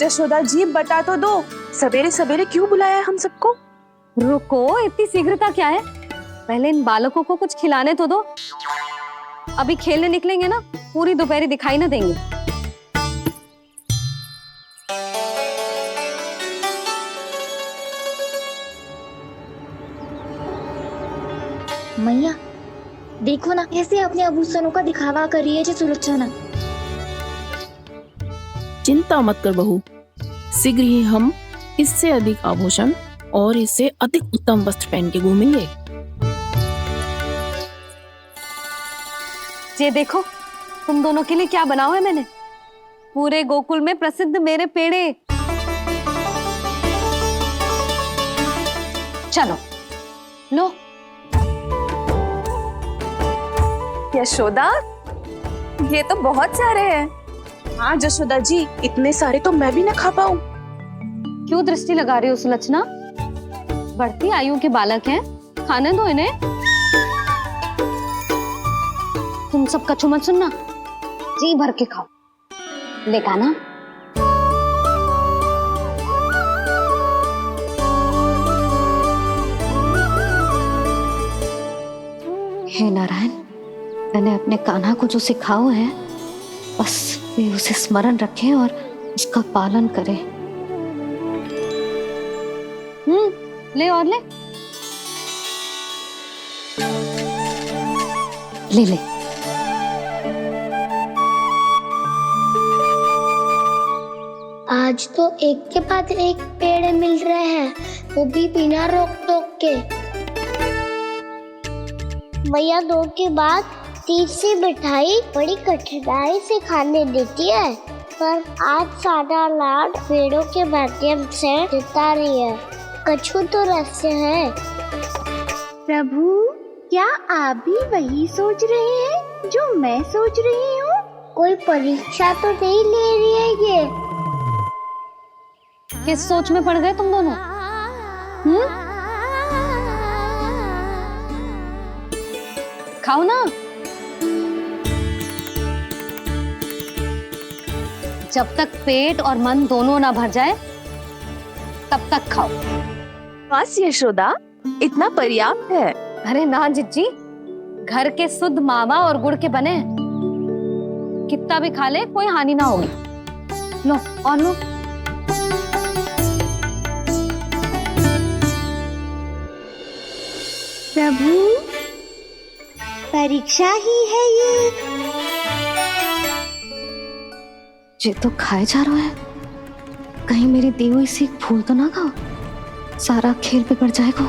जशोदा जी बता तो दो, सवेरे सवेरे क्यों बुलाया है हम सबको? रुको, इतनी शीघ्रता क्या है? पहले इन बालकों को कुछ खिलाने तो दो। अभी खेलने निकलेंगे ना, पूरी दोपहर दिखाई ना देंगे। मैया देखो ना कैसे अपने आभूषणों का दिखावा कर रही है जी सुलोचना। चिंता मत कर बहू, शीघ्र ही हम इससे अधिक आभूषण और इससे अधिक उत्तम वस्त्र पहन के घूमेंगे। ये देखो, तुम दोनों के लिए क्या बनाओ है मैंने। पूरे गोकुल में प्रसिद्ध मेरे पेड़े। चलो लो। यशोदा, ये तो बहुत सारे हैं। हाँ जशोदा जी, इतने सारे तो मैं भी ना खा पाऊं। क्यों दृष्टि लगा रही हो सुलक्षणा? बढ़ती आयु के बालक हैं, खाने दो इन्हें। तुम सब कछु मत सुनना, जी भर के खाओ। देखा ना? हे नारायण, मैंने अपने कान्हा को जो सिखाओ है, बस वे उसे स्मरण रखें और उसका पालन करें। ले और ले ले ले। आज तो एक के बाद एक पेड़ मिल रहे हैं, वो भी बिना रोक टोक के। मैया दो के बाद तीसरी मिठाई बड़ी कठिनाई से खाने देती है, पर आज सादा लाड पेड़ों के माध्यम से जिता रही है। कछु तो रहस्य है। प्रभु, क्या आप भी वही सोच रहे हैं जो मैं सोच रही हूँ? कोई परीक्षा तो नहीं ले रही है ये? किस सोच में पड़ गए तुम दोनों? खाओ ना। जब तक पेट और मन दोनों ना भर जाए तब तक खाओ। बस यशोदा, इतना पर्याप्त है। अरे ना जिज्जी, घर के शुद्ध मावा और गुड़ के बने, कितना भी खा ले कोई हानि ना होगी। लो और लो। प्रभु, परीक्षा ही है ये तो खाए जा रहा है। कहीं मेरी दी हुई सीख फूल तो ना खाओ, सारा खेल बिगड़ जाएगा।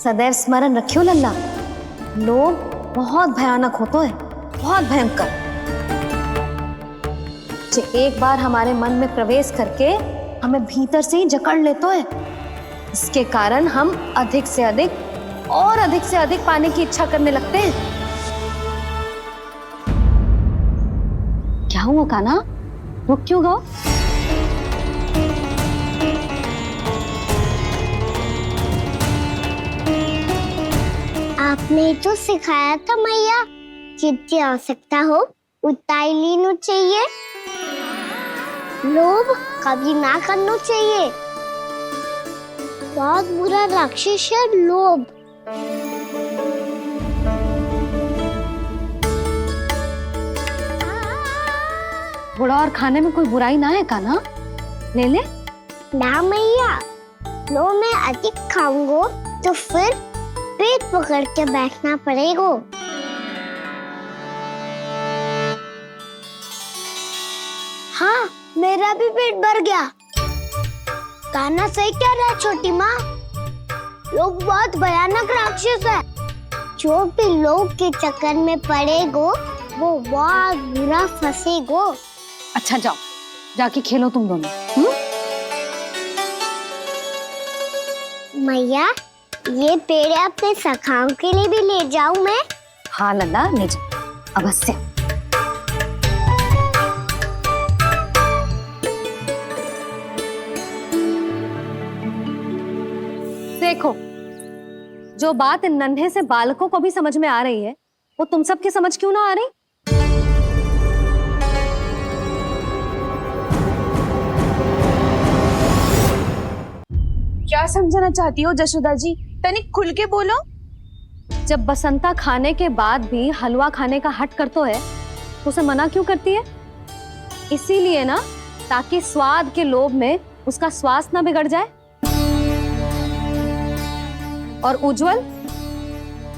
सदैव स्मरण रखियो लल्ला, लोग बहुत भयानक होते हैं, बहुत भयंकर। जो एक बार हमारे मन में प्रवेश करके हमें भीतर से ही जकड़ लेते हैं, इसके कारण हम अधिक से अधिक और अधिक से अधिक पाने की इच्छा करने लगते हैं। क्या हुआ कान्हा, रुक क्यों गए? आपने तो सिखाया था मैया, जितनी आवश्यकता हो उतना ही लेना चाहिए, लोभ कभी ना करना चाहिए। बहुत बुरा राक्षस है लोभ। बुरा और खाने में कोई बुराई ना है कान्हा, ले ले। ना मैया, लो मैं अधिक खाऊंगा तो फिर पेट पकड़ के बैठना पड़ेगा। हाँ, मेरा भी पेट भर गया। कान्हा सही कह रहा है छोटी माँ, लोग बहुत भयानक राक्षस है। जो भी लोग के चक्कर में पड़ेगो वो बहुत बुरा फंसेगो। अच्छा जाओ, जाके खेलो तुम दोनों। मैया, ये पेड़ अपने सखाओं के लिए भी ले जाऊं मैं? हाँ लल्ला, ले जा अवश्य। देखो, जो बात इन नन्हे से बालकों को भी समझ में आ रही है, वो तुम सबकी समझ क्यों ना आ रही? क्या समझाना चाहती हो जशोदा जी? तनिक खुल के बोलो। जब बसंता खाने के बाद भी हलवा खाने का हट करतो है तो उसे मना क्यों करती है? इसीलिए ना, ताकि स्वाद के लोभ में उसका स्वास्थ्य ना बिगड़ जाए। और उज्जवल,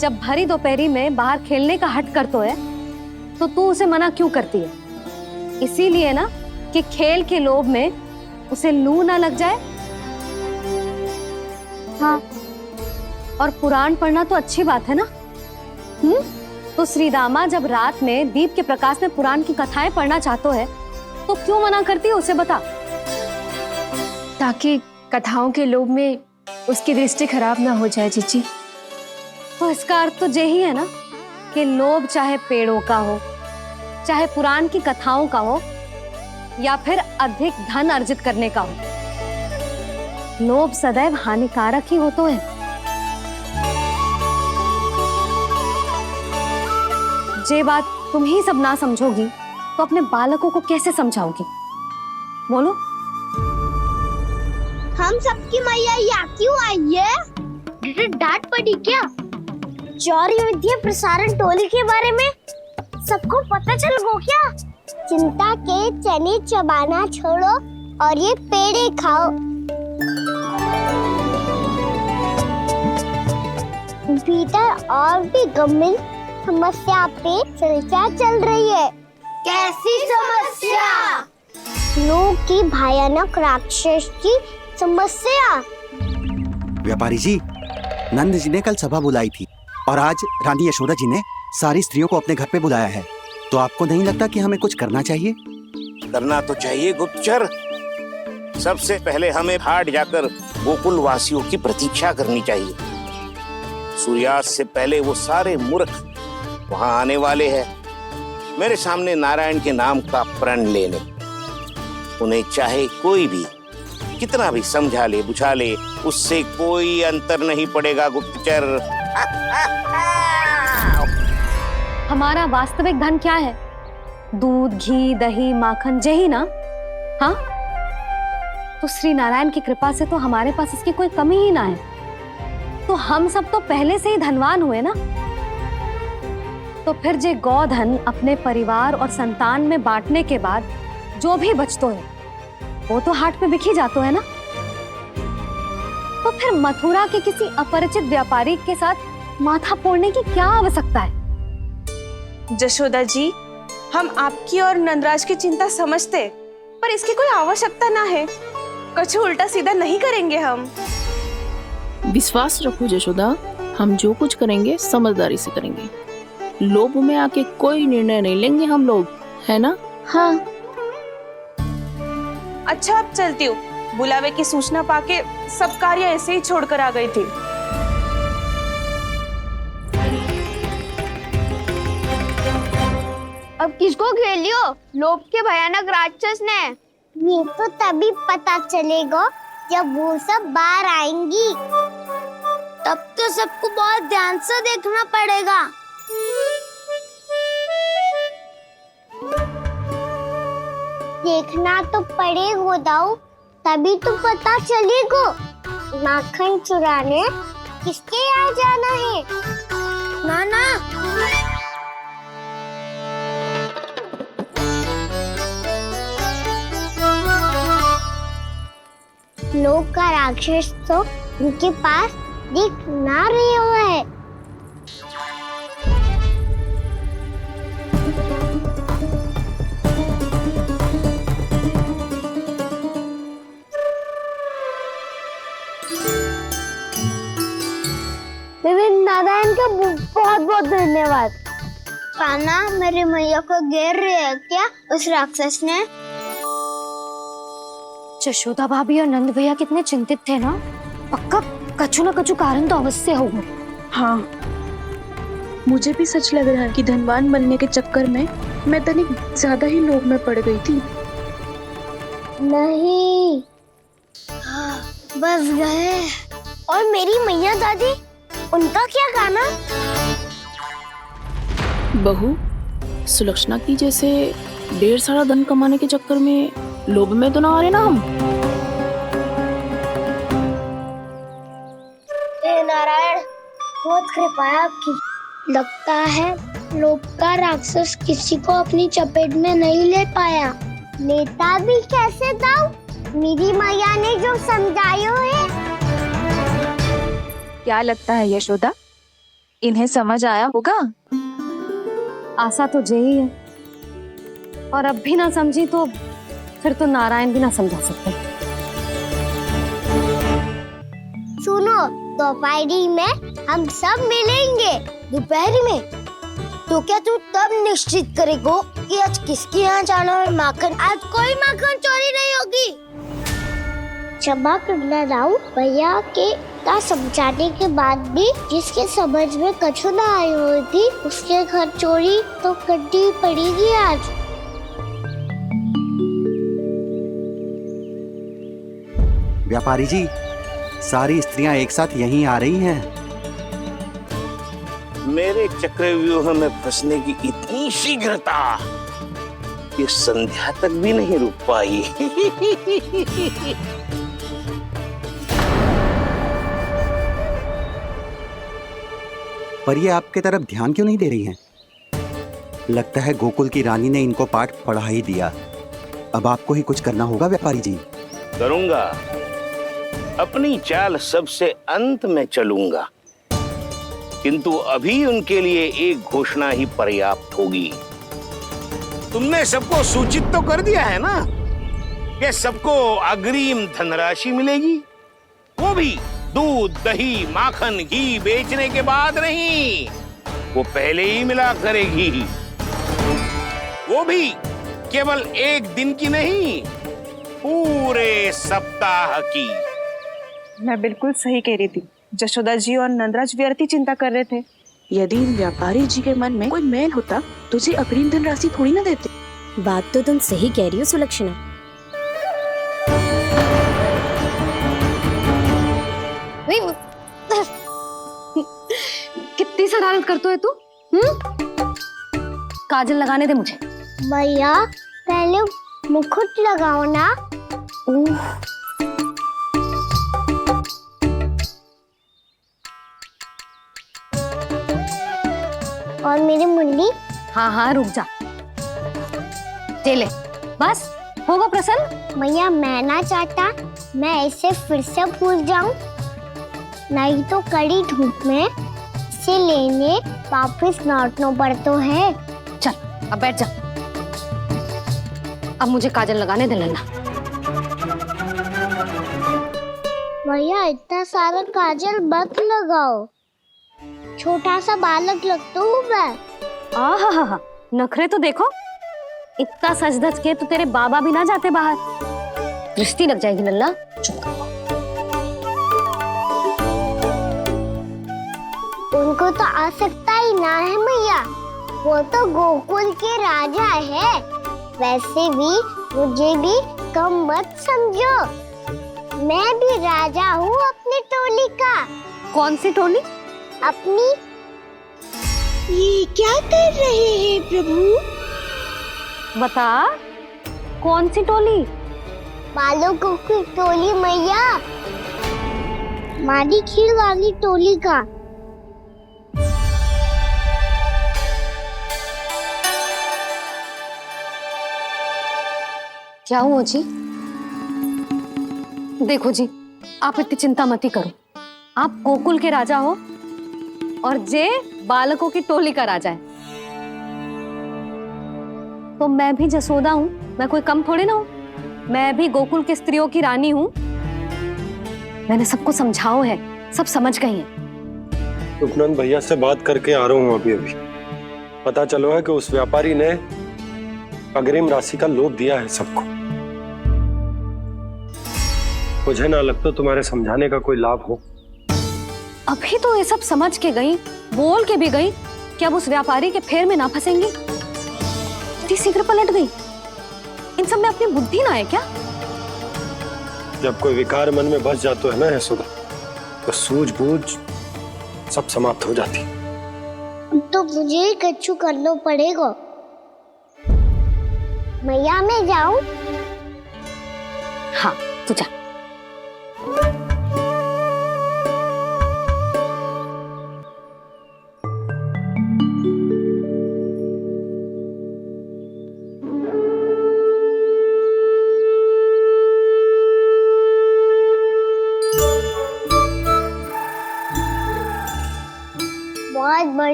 जब भरी दोपहरी में बाहर खेलने का हट करतो है तो तू उसे मना क्यों करती है? इसीलिए ना कि खेल के लोभ में उसे लू ना लग जाए। हाँ, और पुराण पढ़ना तो अच्छी बात है ना। तो श्री रामा जब रात में दीप के प्रकाश में पुराण की कथाएं पढ़ना चाहते है तो क्यों मना करती है उसे? बता। ताकि कथाओं के लोभ में उसकी दृष्टि खराब ना हो जाए जीजी। तो इसका अर्थ तो यही है ना कि लोभ चाहे पेड़ों का हो, चाहे पुराण की कथाओं का हो, या फिर अधिक धन अर्जित करने का हो, लोभ सदैव हानिकारक ही होता है। जे बात तुम ही सब ना समझोगी तो अपने बालकों को कैसे समझाओगी? बोलो। हम सबकी मैया यहाँ क्यों आई है? डांट पड़ी क्या? चौरी विद्या प्रसारण टोली के बारे में सबको पता चल गो क्या? चिंता के चने चबाना छोड़ो और ये पेड़े खाओ। भीतर और भी गंभीर समस्या पे चर्चा चल रही है। कैसी समस्या? लोग की भयानक राक्षस की समस्या। व्यापारी जी, नंद जी ने कल सभा बुलाई थी और आज रानी यशोदा जी ने सारी स्त्रियों को अपने घर पे बुलाया है। तो आपको नहीं लगता कि हमें कुछ करना चाहिए? करना तो चाहिए गुप्तचर। सबसे पहले हमें हाट जाकर गोकुल वासियों की प्रतीक्षा करनी चाहिए। सूर्यास्त से पहले वो सारे मूर्ख वहां आने वाले हैं, मेरे सामने नारायण के नाम का प्रण लेने। उन्हें चाहे कोई भी कितना भी समझा ले बुझा ले, उससे कोई अंतर नहीं पड़ेगा गुप्तचर। हमारा वास्तविक धन क्या है? दूध, घी, दही, माखन, यही ना? हाँ, तो श्री नारायण की कृपा से तो हमारे पास इसकी कोई कमी ही ना है। तो हम सब तो पहले से ही धनवान हुए ना। तो फिर जे गोधन अपने परिवार और संतान में बांटने के बाद जो भी बचतो है वो तो हाट में बिखी जातो है ना। तो फिर मथुरा के किसी अपरिचित व्यापारी के साथ माथा फोड़ने की क्या आवश्यकता है? जशोदा जी, हम आपकी और नंदराज की चिंता समझते, पर इसकी कोई आवश्यकता ना है। कुछ उल्टा सीधा नहीं करेंगे हम। विश्वास रखो जशोदा, हम जो कुछ करेंगे समझदारी से करेंगे। लोभ में आके कोई निर्णय नहीं लेंगे हम लोग, है ना? हाँ। अच्छा, अब चलती हूँ। बुलावे की सूचना पाके सब कार्य ऐसे ही छोड़कर आ गई थी। अब किसको घेर लियो? लोभ के भयानक राक्षस ने। ये तो तभी पता चलेगा जब वो सब बाहर आएंगी। तब तो सबको बहुत ध्यान से देखना पड़ेगा। देखना तो पड़ेगा दाऊ, तभी तो पता चलेगा माखन चुराने किसके यहाँ जाना है। नाना, लोग का राक्षस तो उनके पास दिख ना रहा है। नारायण का बहुत बहुत धन्यवाद। कान्हा, मेरे मैया को घेर रहे है क्या उस राक्षस ने? यशोदा भाभी और नंद भैया कितने चिंतित थे ना। पक्का कछु ना कछु कारण तो अवश्य होगा। हाँ, मुझे भी सच लग रहा है कि धनवान बनने के चक्कर में मैं तनिक ज्यादा ही लोभ में पड़ गई थी। नहीं, बस गए। और मेरी मैया दादी, उनका क्या गाना? बहू, सुलक्षणा की जैसे ढेर सारा धन कमाने के चक्कर में लोभ में तो ना आ रहे ना हम। कृपा है आपकी। लगता है लोभ का राक्षस किसी को अपनी चपेट में नहीं ले पाया। लेता भी कैसे था? मेरी मैया ने जो समझायो है। क्या लगता है यशोदा, इन्हें समझ आया होगा? आशा तो यही है, और अब भी ना समझी तो फिर तो नारायण भी ना समझा सकते। सुनो, दोपहरी में हम सब मिलेंगे। दोपहरी में? तो क्या तू तब निश्चित करेगो कि आज किसके यहाँ जाना है माखन? आज कोई माखन चोरी नहीं होगी। क्षमा करना राव, भैया के का समझाने के बाद भी जिसके समझ में कछु ना आई हुई थी उसके घर चोरी तो करनी पड़ेगी आज। व्यापारी जी, सारी स्त्रियां एक साथ यहीं आ रही हैं। मेरे चक्रव्यूह में फंसने की इतनी शीघ्रता कि संध्या तक भी नहीं रुक पाई। पर ये आपके तरफ ध्यान क्यों नहीं दे रही हैं? लगता है गोकुल की रानी ने इनको पाठ पढ़ा ही दिया। अब आपको ही कुछ करना होगा व्यापारी जी। करूंगा, अपनी चाल सबसे अंत में चलूंगा, किंतु अभी उनके लिए एक घोषणा ही पर्याप्त होगी। तुमने सबको सूचित तो कर दिया है ना कि सबको अग्रिम धनराशि मिलेगी, वो भी दूध, दही, माखन, घी बेचने के बाद नहीं, वो पहले ही मिला करेगी। वो भी केवल एक दिन की नहीं, पूरे सप्ताह की। मैं बिल्कुल सही कह रही थी। जशोदा जी और नंदराज व्यर्थ ही चिंता कर रहे थे। यदि व्यापारी जी के मन में कोई मैल होता तो जी अग्रिम धन राशि थोड़ी ना देते। बात तो तुम सही कह रही हो सुलक्षणा। कितनी शरारत करते हो तू? काजल लगाने दे मुझे। भैया पहले मुकुट लगाओ ना। और मेरी मुन्नी? हाँ हाँ रुक जा, ले बस होगा प्रसन्न। भैया मैं ना चाहता मैं ऐसे फिर से भूल जाऊं, नहीं तो कड़ी धूप में इसे लेने वापस लौटना पड़ता है। चल अब बैठ जा, अब मुझे काजल लगाने दे लेना। भैया इतना सारा काजल मत लगाओ, छोटा सा बालक लगता हूँ मैं। आहा, नखरे तो देखो, इतना सज धज के तो तेरे बाबा भी ना जाते बाहर, दृष्टि लग जाएगी नल्ला। उनको तो आ सकता ही ना है भैया, वो तो गोकुल के राजा है। वैसे भी मुझे भी कम मत समझो, मैं भी राजा हूँ अपनी टोली का। कौन सी टोली? अपनी। ये क्या कर रहे हैं प्रभु? बता, कौन सी टोली? बालकों की टोली मैया, मारी खीर वाली टोली का। क्या हुआ जी? देखो जी, आप इतनी चिंता मत ही करो। आप गोकुल के राजा हो और जे बालकों की टोली का राजा है, तो मैं भी जसोदा हूँ, मैं कोई कम थोड़े ना हूँ। मैं भी गोकुल के स्त्रियों की रानी हूँ। मैंने सबको समझाओ है, सब समझ गई हैं। उपनंद भैया से बात करके आ रहा हूँ अभी। पता चलो है कि उस व्यापारी ने अग्रिम राशि का लोभ दिया है सबको। मुझे ना लगता तुम्हारे समझाने का कोई लाभ हो। अभी तो ये सब समझ के गई, बोल के भी गई कि अब उस व्यापारी के फेर में ना फंसेंगी। इतनी शीघ्र पलट गई, इन सब में अपनी बुद्धि ना है क्या? जब कोई विकार मन में बस जाता है ना यशोदा, तो सूझबूझ सब समाप्त हो जाती। तो मुझे ही कच्चू करना पड़ेगा। मैया मैं जाऊं? हाँ तू जा।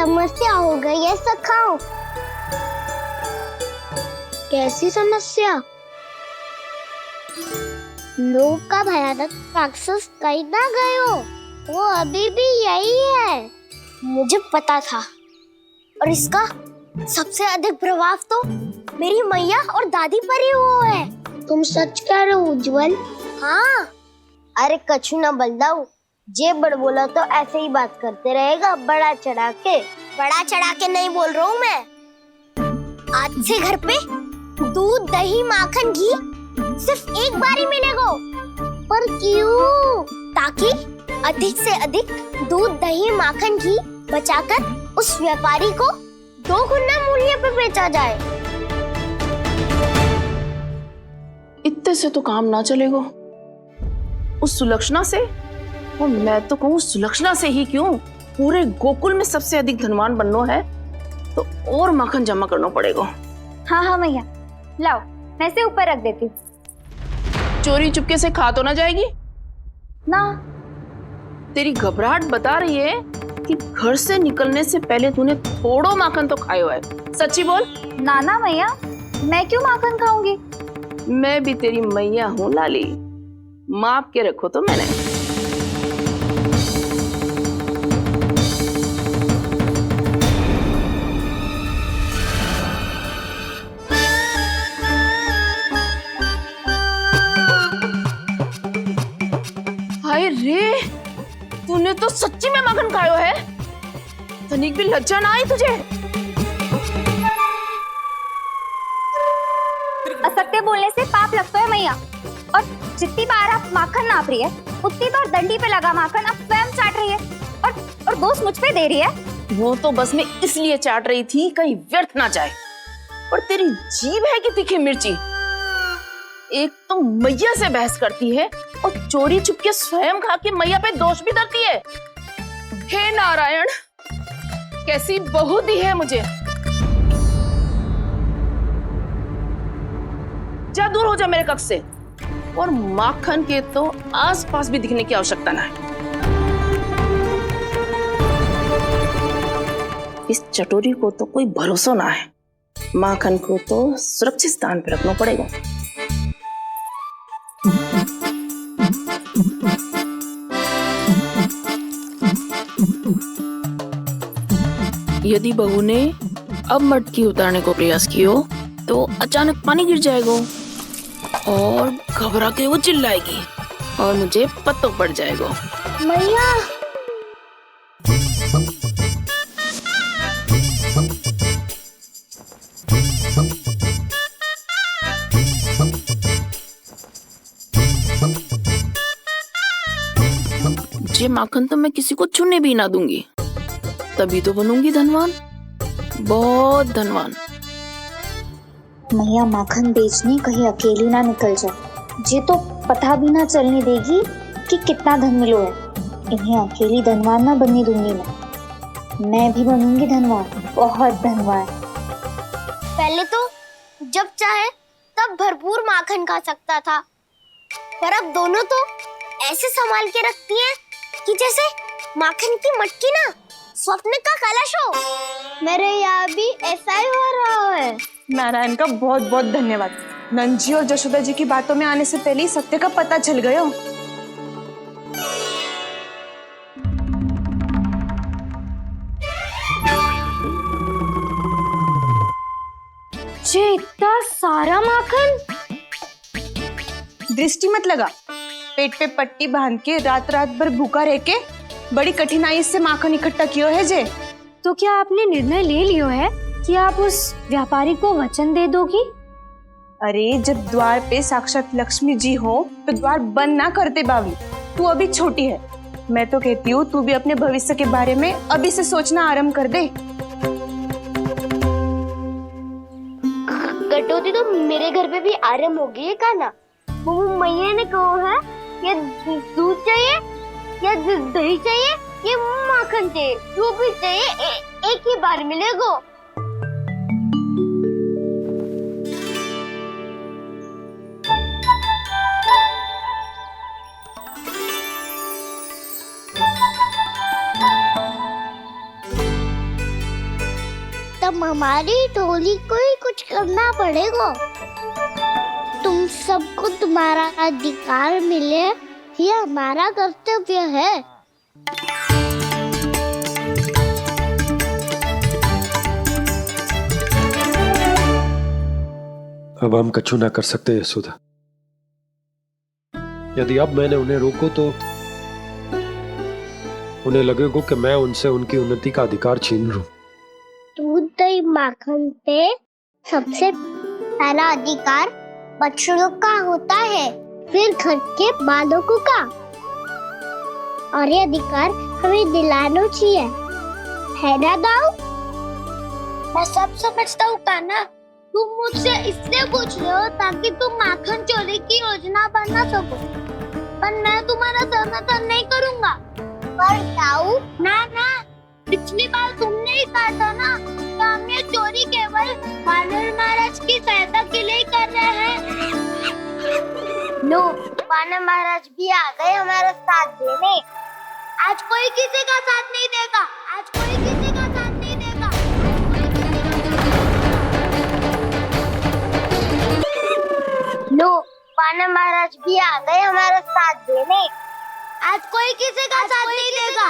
समस्या हो गई है सखाओ। कैसी समस्या? लोभ का भयानक राक्षस कहीं ना गए हो, वो अभी भी यही है। मुझे पता था। और इसका सबसे अधिक प्रभाव तो मेरी मैया और दादी पर ही हुआ है। तुम सच कह रहे हो उज्जवल? हाँ। अरे कछु ना बलदाऊ, जे बड़ बोला तो ऐसे ही बात करते रहेगा बड़ा चढ़ा के। बड़ा चढ़ा के नहीं बोल रहा हूँ मैं। आज से घर पे दूध दही माखन घी सिर्फ एक बार ही मिलेगा। पर क्यों? ताकि अधिक से अधिक दूध दही माखन घी बचाकर उस व्यापारी को 2 गुना मूल्य पे बेचा जाए। इतने से तो काम ना चलेगा। उस सुलक्षणा से, और मैं तो कहूँ सुलक्षणा से ही क्यों, पूरे गोकुल में सबसे अधिक धनवान बनना है तो और माखन जमा करना पड़ेगा। हाँ हाँ मैया, लाओ मैं इसे ऊपर रख देती हूँ। चोरी चुपके से खा तो ना जाएगी ना? तेरी घबराहट बता रही है कि घर से निकलने से पहले तूने थोड़ो माखन तो खाया है। सच्ची बोल। ना ना मैया, मैं क्यों माखन खाऊंगी? मैं भी तेरी मैया हूँ लाली, माप के रखो तो मैंने। हाय रे, तूने तो सच्ची में माखन खायो है। तनिक भी लज्जा ना आई तुझे? असत्य बोलने से पाप लगता है मैया। और जितनी बार आप माखन नाप रही है उतनी बार डंडी पे लगा माखन आप स्वयं चाट रही है और दोष मुझ पे दे रही है। वो तो बस मैं इसलिए चाट रही थी कहीं व्यर्थ ना जाए। और तेरी जीभ है कि तीखी मिर्ची। एक तो मैया से बहस करती है और चोरी चुपके स्वयं खा के मैया पे दोष भी धरती है। हे नारायण, कैसी बहू दी है मुझे। जा दूर हो जा मेरे कक्ष से। और माखन के तो आसपास भी दिखने की आवश्यकता ना है। इस चटोरी को तो कोई भरोसा ना है। माखन को तो सुरक्षित स्थान पर रखना पड़ेगा। यदि बहू ने अब मटकी उतारने को प्रयास किया तो अचानक पानी गिर जाएगा और घबरा के वो चिल्लाएगी और मुझे पता पड़ जाएगा। मैया, ये माखन तो मैं किसी को छूने भी ना दूंगी, तभी तो बनूंगी धनवान, बहुत धनवान। मैया माखन बेचने कहीं अकेली ना निकल जाए। जे तो पता भी ना चलने देगी कि कितना धन मिलो है। इन्हें अकेली धनवान ना बनने दूंगी मैं भी बनूंगी धनवान, बहुत धनवान। पहले तो जब चाहे तब भरपूर माखन खा सकता था, पर अब दोनों तो ऐसे संभाल के रखती हैं कि जैसे माखन की मटकी ना स्वप्न का कलश हो। मेरे यहाँ भी ऐसा ही हो रहा है। नारायण का बहुत बहुत धन्यवाद। नंजी और जशोदा जी की बातों में आने से पहले ही सत्य का पता चल गया। ये इतना सारा माखन? दृष्टि मत लगा। पेट पे पट्टी बांध के रात रात भर भूखा रह के बड़ी कठिनाई से माखन इकट्ठा किया है जे। तो क्या आपने निर्णय ले लियो है कि आप उस व्यापारी को वचन दे दोगी? अरे जब द्वार पे साक्षात लक्ष्मी जी हो तो द्वार बंद ना करते बावली। तू अभी छोटी है। मैं तो कहती हूँ तू भी अपने भविष्य के बारे में अभी से सोचना आरंभ कर दे। कटौती तो मेरे घर पे भी आरंभ हो गई है का ना। वो मैया ने कहा है ये दूध चाहिए या दही चाहिए ये माखन चाहिए, जो भी चाहिए एक ही बार मिलेगा। हमारी टोली को ही कुछ करना पड़ेगा। तुम सबको तुम्हारा अधिकार मिले, ये हमारा कर्तव्य है। अब हम कछु ना कर सकते यशोदा। यदि अब मैंने उन्हें रोको तो उन्हें लगेगा कि मैं उनसे उनकी उन्नति का अधिकार छीन लूं। दूध दही माखन पे सबसे पहला अधिकार बछड़ों का होता है, फिर घर के बालकों का। और ये अधिकार हमें दिलाना चाहिए, है ना दाऊ? मैं सब समझता हूँ कान्हा, तुम मुझसे इसलिए पूछ रहे हो ताकि तुम माखन चोरी की योजना बना सको, पर मैं तुम्हारा समर्थन नहीं करूँगा। पर दाऊ, ना ना, पिछली बार तुमने ही कहा था ना कि हम ये चोरी केवल वानर महाराज की सहायता के लिए कर रहे हैं। लो, वानर महाराज भी आ गए हमारा साथ देने। आज कोई किसी का साथ नहीं देगा, आज कोई किसी का साथ नहीं देगा। लो, वानर महाराज भी आ गए हमारा साथ देने। आज कोई किसी का साथ नहीं देगा।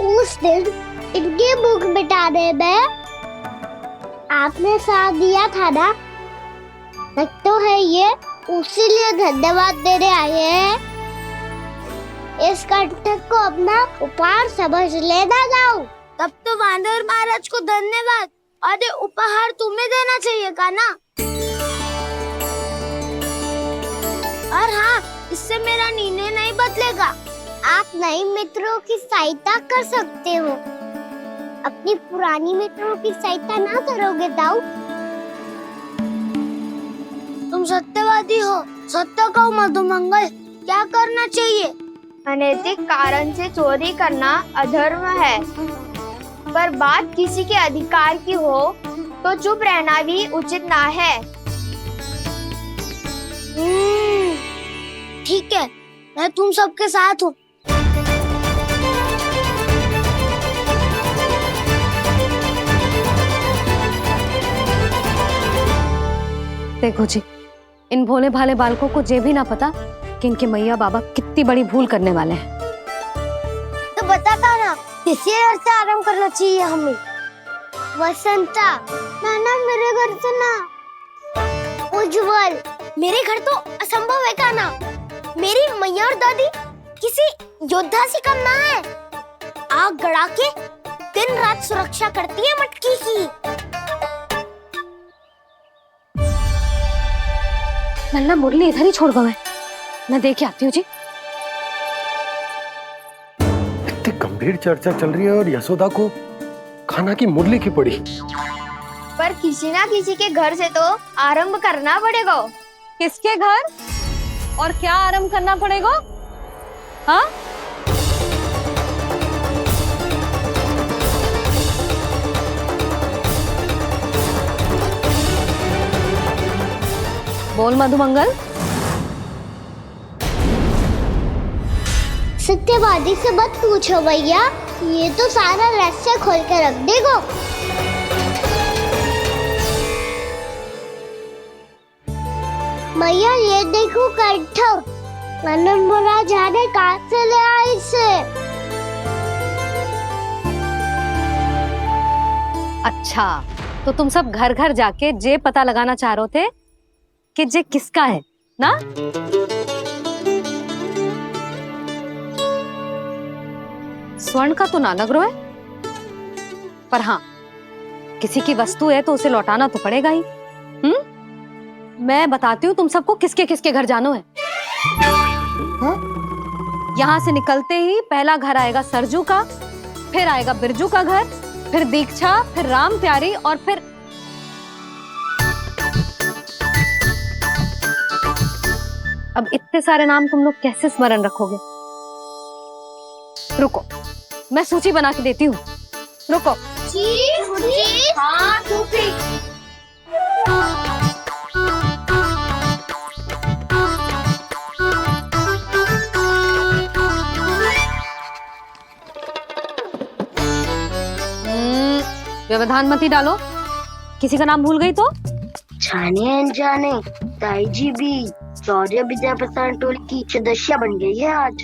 उस दिन इनके मुख मिटाने में आपने साथ दिया था ना, तो है ये उसी लिए धन्यवाद देने आए हैं। इस कंटक को अपना उपहार समझ लेना जाओ। तब तो वानर महाराज को धन्यवाद और ये उपहार तुम्हें देना चाहिए का ना। और हाँ, इससे मेरा निर्णय नहीं बदलेगा। आप नए मित्रों की सहायता कर सकते हो, अपनी पुरानी मित्रों की सहायता ना करोगे दाऊ? तुम सत्यवादी हो, सत्य कहो मधुमंगल, क्या करना चाहिए? अनैतिक कारण से चोरी करना अधर्म है, पर बात किसी के अधिकार की हो तो चुप रहना भी उचित ना है। ठीक है, मैं तुम सबके साथ हूँ। देखो जी, इन भोले भाले बालकों को ये भी ना पता कि इनके मैया बाबा कितनी बड़ी भूल करने वाले हैं। तो बता ना, किसी घर से आराम करना चाहिए हमें? वसंता, ना मेरे घर से ना। उज्जवल, मेरे घर तो असंभव है काना। मेरी मैया और दादी किसी योद्धा से कम ना है। आग गड़ा के दिन रात सुरक्षा करती है मटकी की। नन्ना मुरली इधर ही छोड़ गए, मैं देख आती हूँ जी। इतनी गंभीर चर्चा चल रही है और यशोदा को खाना की मुरली की पड़ी। पर किसी ना किसी के घर से तो आरंभ करना पड़ेगा। किसके घर और क्या आरंभ करना पड़ेगा? हाँ, बोल मधुमंगल। सत्यवादी से मत पूछो भैया, ये तो सारा रहस्य खोल के रख देगा। भैया ये देखो कंठक, मनोहरा जाने कहाँ से ले आई इसे। अच्छा, तो तुम सब घर घर जाके जे पता लगाना चाह रहे थे कि जे किसका है ना? स्वर्ण का तो ना लग रहा है, पर हाँ, किसी की वस्तु है तो उसे लौटाना तो पड़ेगा ही। मैं बताती हूँ तुम सबको किसके किसके घर जाना है। यहाँ से निकलते ही पहला घर आएगा सरजू का, फिर आएगा बिरजू का घर, फिर दीक्षा, फिर राम प्यारी और फिर अब इतने सारे नाम तुम लोग कैसे स्मरण रखोगे? रुको, मैं सूची बना के देती हूँ। रुको। हाँ, व्यवधान मत ही डालो। किसी का नाम भूल गई तो? जाने अनजाने ताई जी भी शौर्य विद्या प्रसारण टोली की सदस्य बन गई है आज।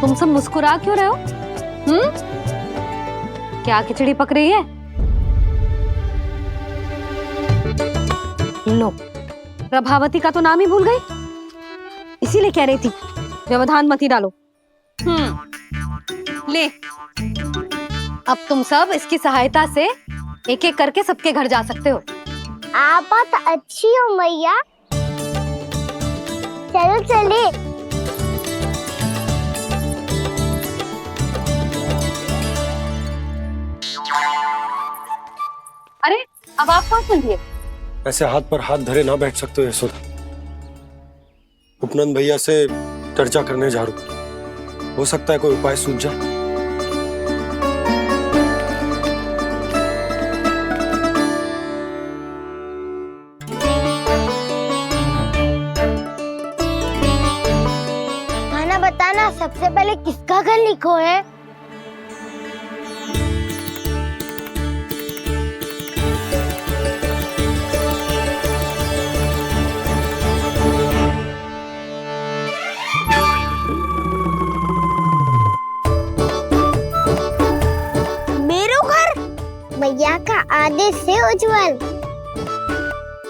तुम सब मुस्कुरा क्यों रहे हो? क्या खिचड़ी पक रही है? लो, प्रभावती का तो नाम ही भूल गई, इसीलिए कह रही थी व्यवधान मत ही डालो। ले, अब तुम सब इसकी सहायता से एक एक करके सबके घर जा सकते हो। आप बहुत अच्छी हो मैया। चलो चले। अरे, अब आप कहाँ चल दिए? ऐसे हाथ पर हाथ धरे ना बैठ सकते हो यशोदा। उपनंद भैया से चर्चा करने जा रहा हूं, हो सकता है कोई उपाय सूझ जाए। खाना बताना, सबसे पहले किसका घर लिखो है? मैया का आदेश से उज्जवल,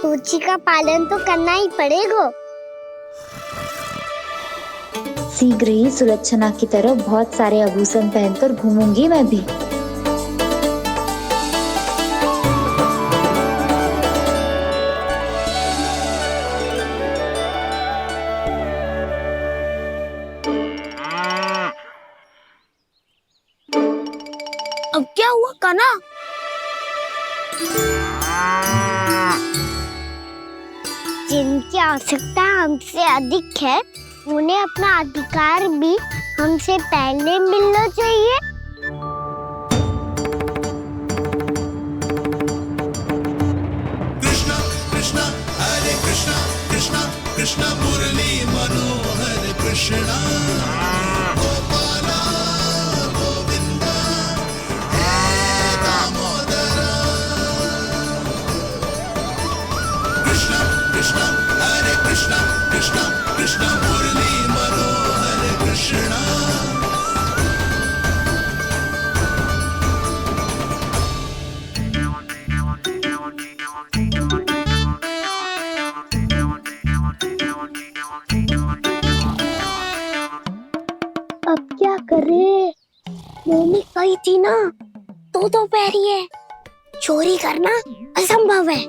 सूची का पालन तो करना ही पड़ेगा। शीघ्र ही सुलक्षणा की तरह बहुत सारे आभूषण पहनकर घूमूंगी मैं भी। अब क्या हुआ कान्हा? जिनकी आवश्यकता हमसे अधिक है, उन्हें अपना अधिकार भी हमसे पहले मिलना चाहिए। कृष्णा कृष्णा हरे कृष्णा कृष्णा कृष्णा मुरली मनोहर कृष्णा गोपाला गोविंदा हे दामोदरा। कृष्णा कृष्णा हरे कृष्णा कृष्णा कृष्णा मुरली मनोहर कृष्णा। अब क्या करे? मम्मी कही थी ना, तो पैरी है, चोरी करना असंभव है।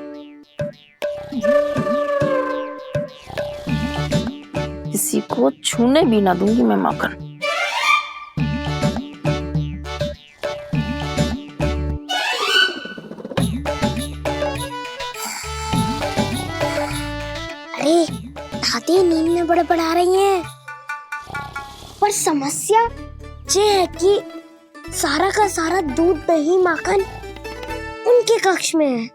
किसी को छूने भी ना दूंगी मैं माखन। अरे दादी नींद में बड़बड़ा रही हैं, पर समस्या ये है कि सारा का सारा दूध दही माखन उनके कक्ष में है।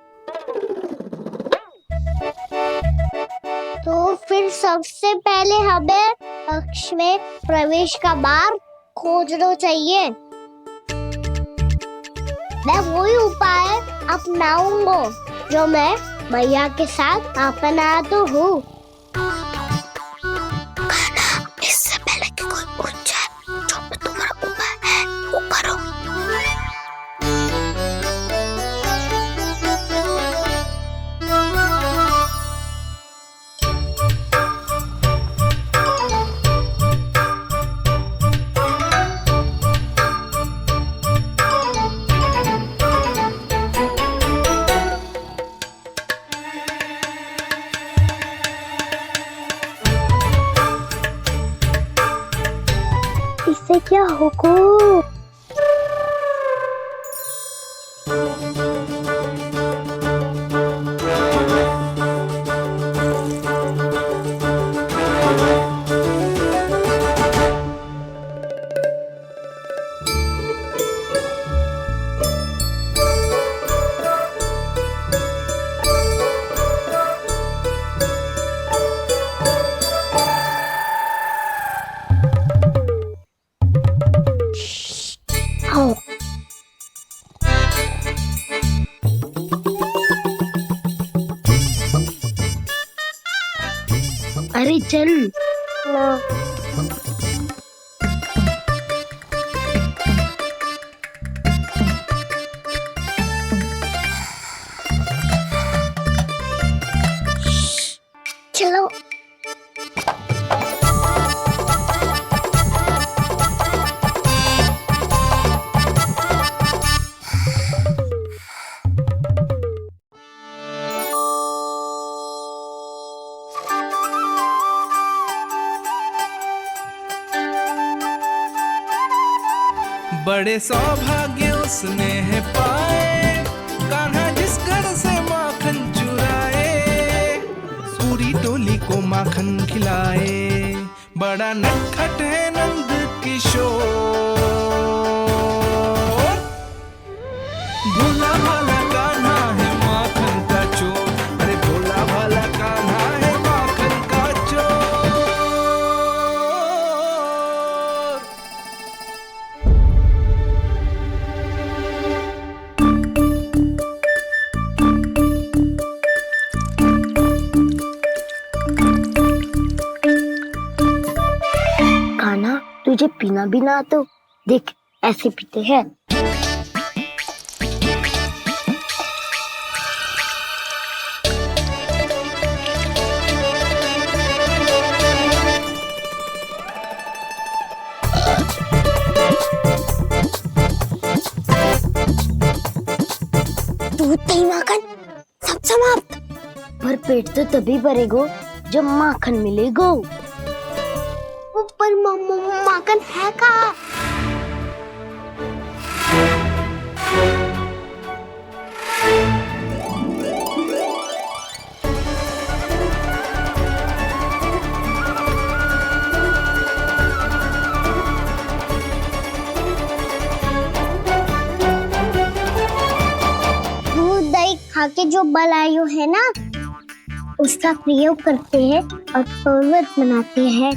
तो फिर सबसे पहले हमें कक्ष में प्रवेश का मार्ग खोजना चाहिए। मैं वही उपाय अपनाऊंगा जो मैं भैया के साथ अपना तो हूँ। इससे पहले कि कोई पूछ जाए, जो भी तुम्हारा उपाय है वो करो। इससे क्या होगा? अरे चल चलो। बड़े सौभाग्य उसने है पाए, कान्हा जिस घर से माखन चुराए, पूरी टोली को माखन खिलाए। बड़ा नटखट है नंद किशोर, भोला भाला कान्हा है माखन का चोर। अरे भोला भाला कान्हा है माखन का चोर। कान्हा तुझे पीना भी ना तो देख ऐसे पीते हैं। दूध दही माखन सब समाप्त। पर पेट तो तभी भरेगो जब माखन मिलेगो। पर माखन है कहाँ? दूध दही खा के जो बल आयु है ना, उसका प्रयोग करते हैं और पर्वत बनाते हैं।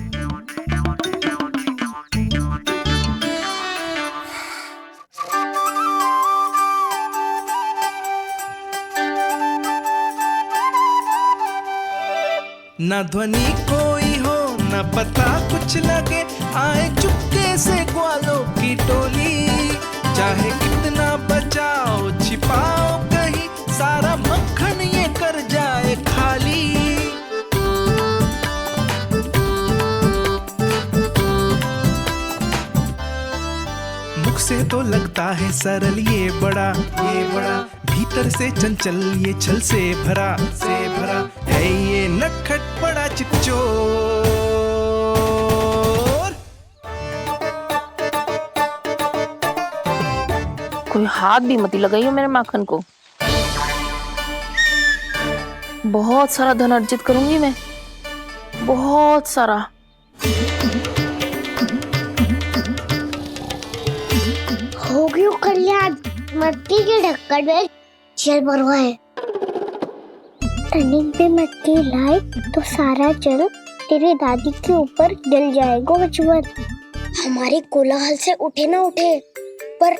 न ध्वनि कोई हो न पता कुछ लगे, आए चुपके से ग्वालों की टोली। चाहे कितना बचाओ छिपाओ कहीं, सारा मक्खन ये कर जाए खाली। मुख से तो लगता है सरल ये बड़ा भीतर से चंचल ये छल से भरा है ये नटखट बड़ा चिच्चोर। कोई हाथ भी मत लगाइए मेरे माखन को। बहुत सारा धन अर्जित करूंगी मैं, बहुत सारा। हो गयो कल्याण, मट्टी के ढक्कन में जल भरवा है। टर्निंग पे मट्टी लाए तो सारा जल तेरे दादी के ऊपर डल जाएगा बचवन। हमारे कोलाहल से उठे ना उठे, पर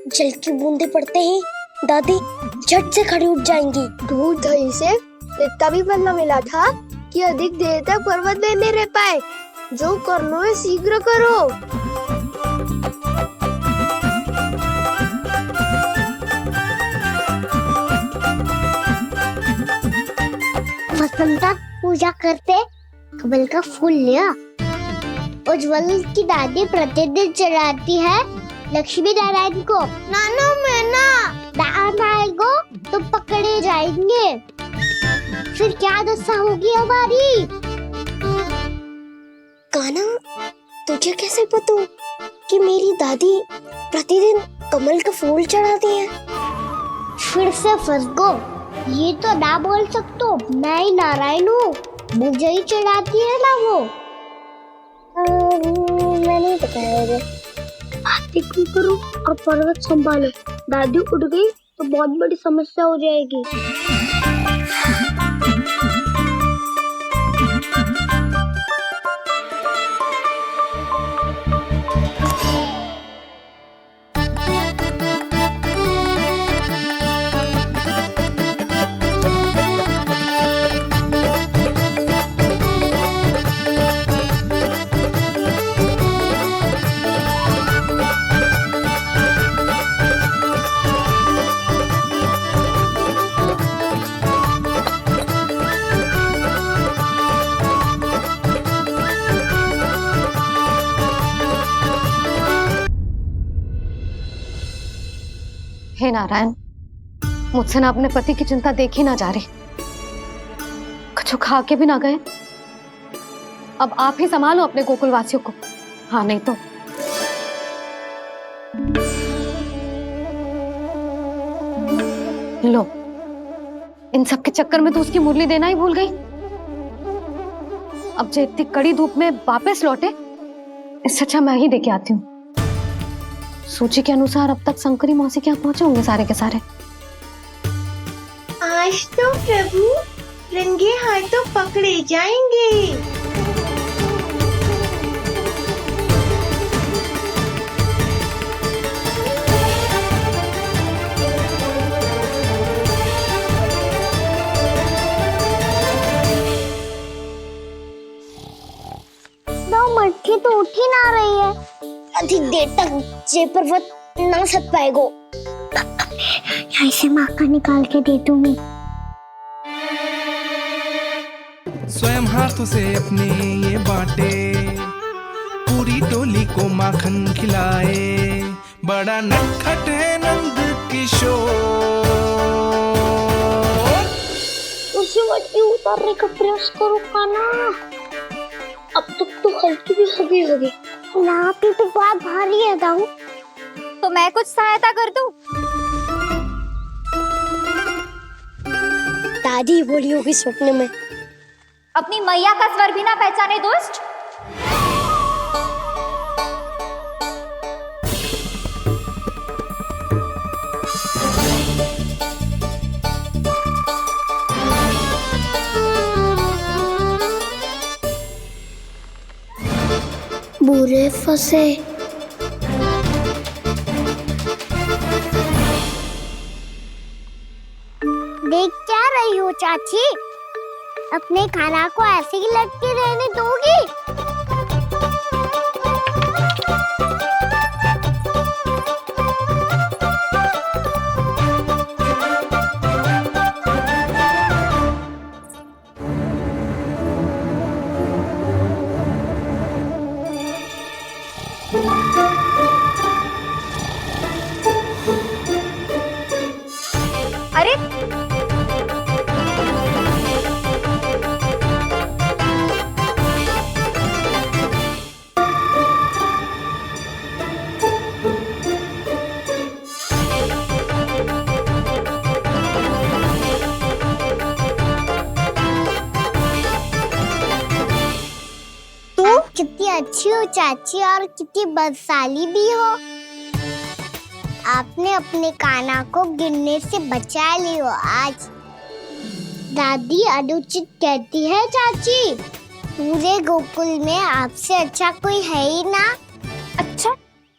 जल की बूंदे पड़ते ही दादी झट से खड़ी उठ जाएंगी। दूध दही से इतना भी बदला मिला था कि अधिक देर तक पर्वत में नहीं रह पाए। जो करना है शीघ्र करो। वसंता पूजा करते कमल का फूल लिया। उज्जवल की दादी प्रतिदिन चढ़ाती है लक्ष्मी नारायण को। नाना मैं ना आएगो तो पकड़े जाएंगे। फिर क्या दशा होगी हमारी? कान्हा तुझे कैसे पता कि मेरी दादी प्रतिदिन कमल का फूल चढ़ाती है? फिर से फंस गो। ये तो ना बोल सकतो, मैं ही नारायण हूँ, मुझे ही चढ़ाती है ना वो। मैं नहीं बताया। बातें क्यों करो और पर्वत संभालो। दादी उठ गई तो बहुत बड़ी समस्या हो जाएगी। हे नारायण, मुझसे ना अपने पति की चिंता देखी ना जा रही, कुछ खा के भी ना गए। अब आप ही संभालो अपने गोकुल वासियों को। हाँ नहीं तो लो, इन सब के चक्कर में तो उसकी मुरली देना ही भूल गई। अब जो इतनी कड़ी धूप में वापस लौटे, इससे अच्छा मैं ही देके आती हूँ। सूची के अनुसार अब तक शंकरी मौसी के यहाँ पहुंचे होंगे सारे के सारे। आज तो प्रभु रंगे हाथों पकड़े जाएंगे। मटकी तो उठ ही ना रही है, अधिक देर तक जे पर्वत ना सक पाएगो। यहाँ से माखन निकाल के दे दूंगी। स्वयं हाथों से अपने ये बाटे, पूरी टोली को माखन खिलाए, बड़ा नटखट है नंद किशोर। उसे मटकी उतारने का प्रयास करो कान्हा, अब तक तो हल्की भी होगी ना, तो बहुत भारी है दाऊ। तो मैं कुछ सहायता कर दूं? दादी बोली होगी सपने में। अपनी मैया का स्वर भी ना पहचाने दुष्ट। बुरे फंसे। देख क्या रही हो चाची, अपने खाना को ऐसे ही लटके रहने दोगी? अरे आप कितनी अच्छी हो चाची, और कितनी बदसाली भी हो। आपने अपने कान्हा को गिरने से बचा ली हो आज। दादी अनुचित कहती है चाची, पूरे गोकुल में आपसे अच्छा कोई है ही ना। अच्छा,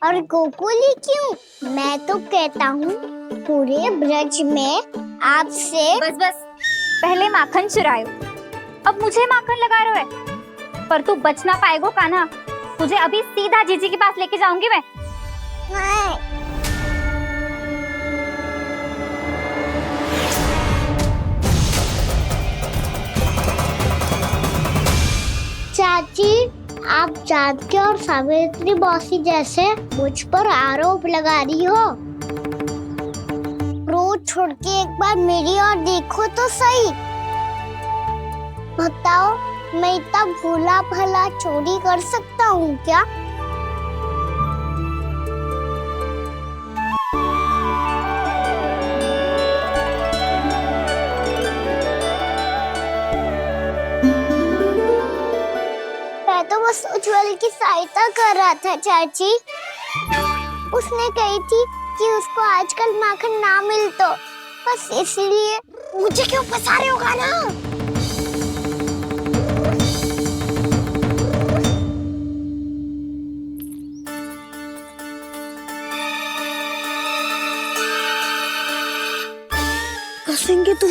और गोकुल ही क्यों, मैं तो कहता हूँ पूरे ब्रज में आपसे। बस बस, पहले माखन चुरायो, अब मुझे माखन लगा रहे हो। पर तू बच ना पाएगो कान्हा, तुझे अभी सीधा जीजी के पास लेके जाऊंगी मैं। चाची, आप जानकी और सावित्री मौसी जैसे मुझ पर आरोप लगा रही हो। रोज छोड़ के एक बार मेरी ओर देखो तो सही। बताओ, मैं इतना भोला भला चोरी कर सकता हूँ क्या? मैं तो बस उज्जवल की सहायता कर रहा था चाची। उसने कही थी कि उसको आजकल माखन ना मिल तो बस इसलिए। मुझे क्यों फंसा रहे हो ना? फंसेंगे तो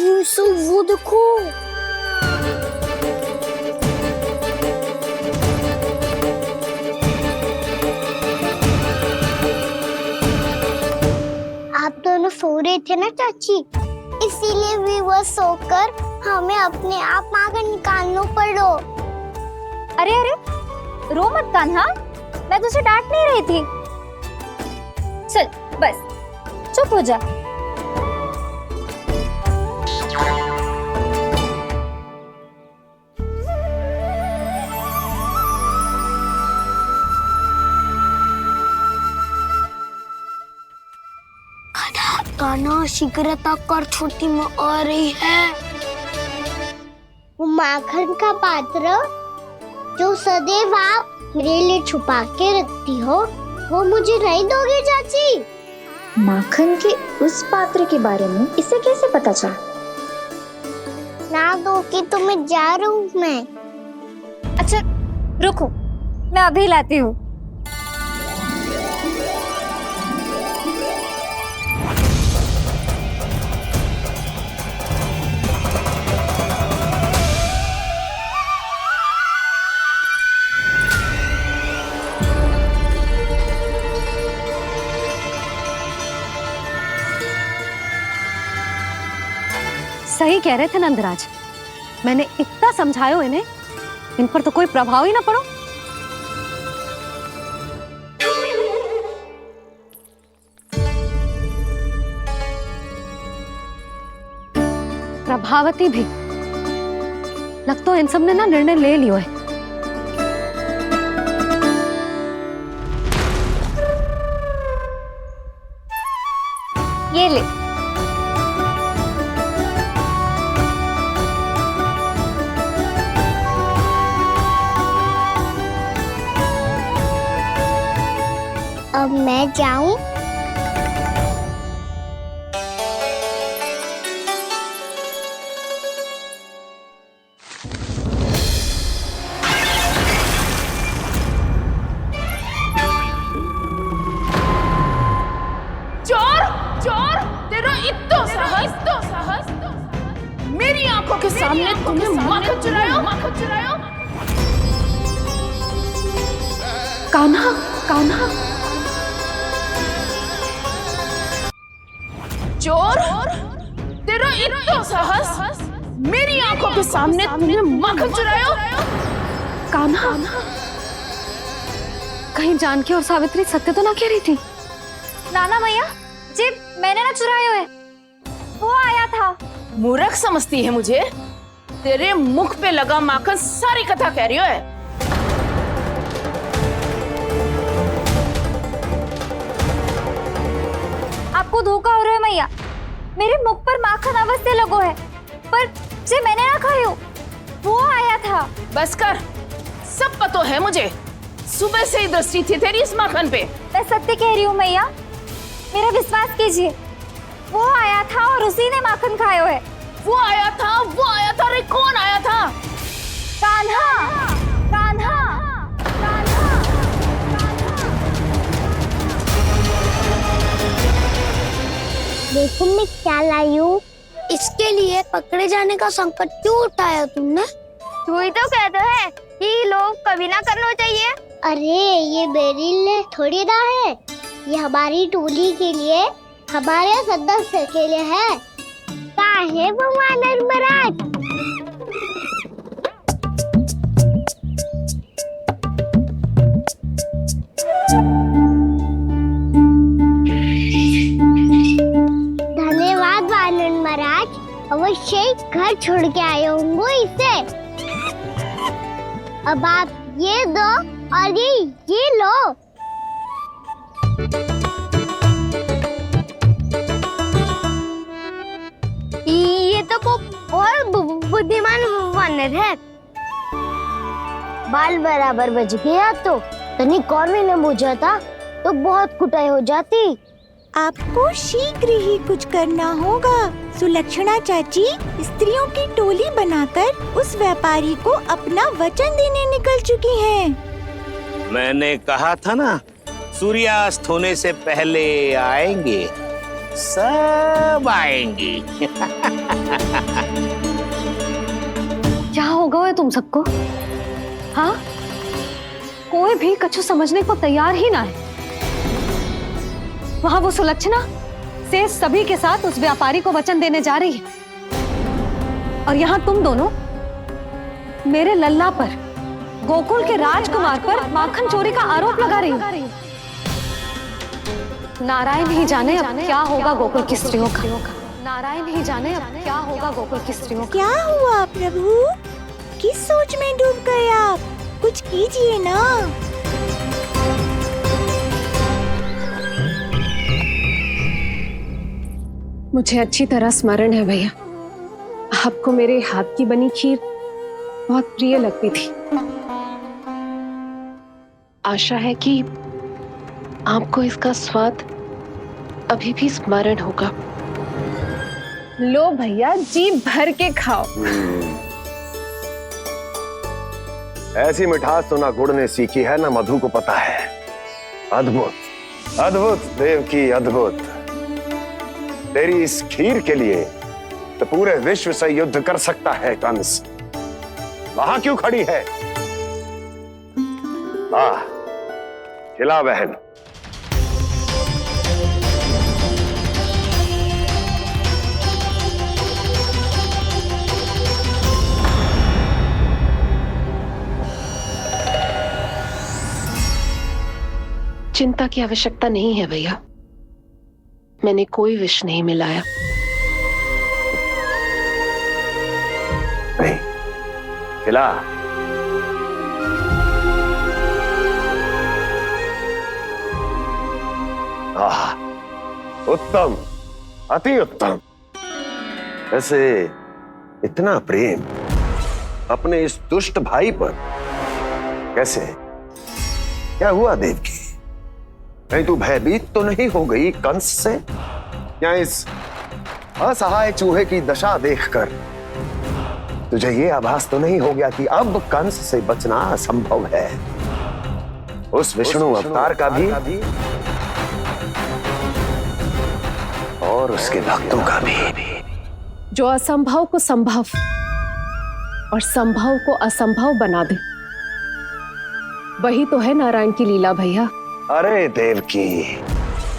वो देखो। आप दोनों सो रहे थे ना चाची, इसीलिए विवश सोकर हमें अपने आप माखन निकालना पड़ो। अरे अरे, रो मत कान्हा, मैं तुझे डांट नहीं रही थी। चल बस चुप हो जा। ना शीघ्रता कर, छोटी माँ आ रही है। वो माखन का पात्र जो सदैव आप मेरे लिए छुपा के रखती हो, वो मुझे नहीं दोगे चाची? माखन के उस पात्र के बारे में इसे कैसे पता चला? ना दोगे तो मैं जा रहा हूँ मैं। अच्छा रुको, मैं अभी लाती हूँ। सही कह रहे थे नंदराज, मैंने इतना समझायो इन्हें, इन पर तो कोई प्रभाव ही ना पड़ो। प्रभावती भी लग तो इन सब ने ना निर्णय ले लियो है। ये ले। अब मैं जाऊं? चोर चोर, तेरा इतना साहस मेरी आंखों के सामने तुमने माखन चुरायो। कान्हा, कान्हा, चोर, तेरा इतना साहस मेरी आंखों के सामने तुमने माखन चुरायो। कान्हा, कहीं जानकी और सावित्री सत्य तो ना कह रही थी? नाना मैया जी, मैंने ना चुरायो है, वो आया था। मूर्ख समझती है मुझे? तेरे मुख पे लगा माखन सारी कथा कह रही है। आपको धोखा हो रहा है मैया, मेरे मुख पर माखन अवश्य लगो है, पर जे मैंने ना खायो, वो आया था। बस कर, सब पतो है मुझे, सुबह से ही दृष्टि थी तेरी इस माखन पे। मैं सत्य कह रही हूँ मैया, मेरा विश्वास कीजिए, वो आया था और उसी ने माखन खायो है। वो आया था। अरे कौन आया था? कान्हा, कान्हा, कान्हा। देखो मैं क्या लाई हूँ। इसके लिए पकड़े जाने का संकट क्यों उठाया तुमने? तू ही तो कहते है कि लोग कभी ना करना चाहिए। अरे ये मेरे लिए थोड़ी ना है, ये हमारी टोली के लिए, हमारे सदस्य के लिए है। काहे भगवान महाराज? धन्यवाद वानर महाराज, अवश्य घर छोड़ के आए होंगे इसे। अब आप ये दो और ये लो। ये तो बहुत बुद्धिमान वानर है। बाल बराबर बज गया तो तनिक और ने बुझा था तो बहुत कुटाई हो जाती। आपको शीघ्र ही कुछ करना होगा। सुलक्षणा चाची स्त्रियों की टोली बनाकर उस व्यापारी को अपना वचन देने निकल चुकी हैं। मैंने कहा था ना, सूर्यास्त होने से पहले आएंगे, सब आएंगे। क्या होगा है तुम सबको? हाँ, कोई भी कछु समझने को तैयार ही ना है। वहां वो सुलक्षणा से सभी के साथ उस व्यापारी को वचन देने जा रही है, और यहाँ तुम दोनों मेरे लल्ला पर, गोकुल के राजकुमार पर माखन चोरी का आरोप लगा रही हो। नारायण ही जाने अब क्या होगा गोकुल की स्त्रियों का। नारायण ही जाने अब क्या होगा गोकुल की स्त्रियों का। क्या हुआ प्रभु? किस सोच में डूब गए आप? कुछ कीजिए ना। मुझे अच्छी तरह स्मरण है भैया, आपको मेरे हाथ की बनी खीर बहुत प्रिय लगती थी। आशा है कि आपको इसका स्वाद अभी भी स्मरण होगा। लो भैया, जी भर के खाओ। ऐसी मिठास तो ना गुड़ ने सीखी है ना मधु को पता है। अद्भुत अद्भुत देवकी, अद्भुत। तेरी इस खीर के लिए तो पूरे विश्व से युद्ध कर सकता है कंस। वहां क्यों खड़ी है? वाह, खिला बहन। चिंता की आवश्यकता नहीं है भैया, मैंने कोई विष नहीं मिलाया। नहीं, खिला। आह, उत्तम, अति उत्तम। वैसे इतना प्रेम अपने इस दुष्ट भाई पर कैसे? क्या हुआ देवकी? कहीं तू भयभीत तो नहीं हो गई कंस से? या इस असहाय चूहे की दशा देखकर तुझे ये आभास तो नहीं हो गया कि अब कंस से बचना असंभव है? उस विष्णु अवतार का भी और उसके भक्तों का भी। जो असंभव को संभव और संभव को असंभव बना दे, वही तो है नारायण की लीला भैया। अरे देवकी,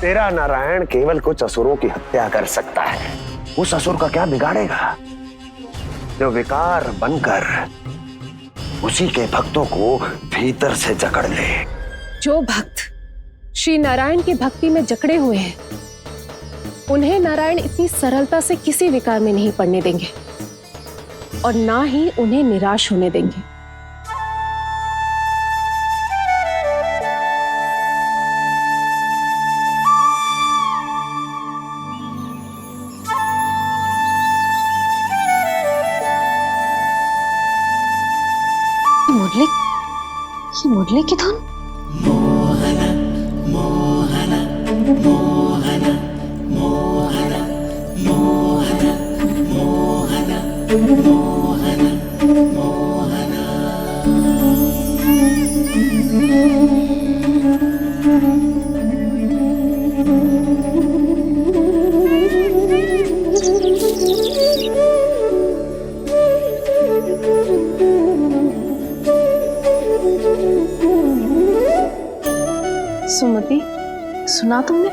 तेरा नारायण केवल कुछ असुरों की हत्या कर सकता है। उस असुर का क्या बिगाड़ेगा जो विकार बनकर उसी के भक्तों को भीतर से जकड़ ले। जो भक्त श्री नारायण की भक्ति में जकड़े हुए हैं, उन्हें नारायण इतनी सरलता से किसी विकार में नहीं पड़ने देंगे और ना ही उन्हें निराश होने देंगे। ये मुरली की धुन? मोहना मोहना मोहना मोहना मोहना मोहना मोहना मोहना। सुमति, सुना तुमने?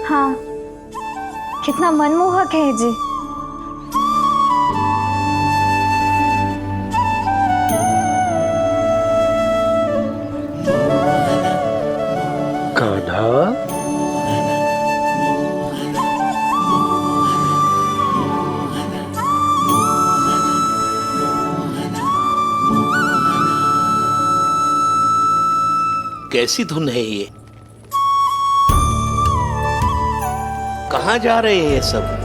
हाँ, कितना मनमोहक है जी। कान्हा, कैसी धुन है ये? कहाँ जा रहे हैं ये सब?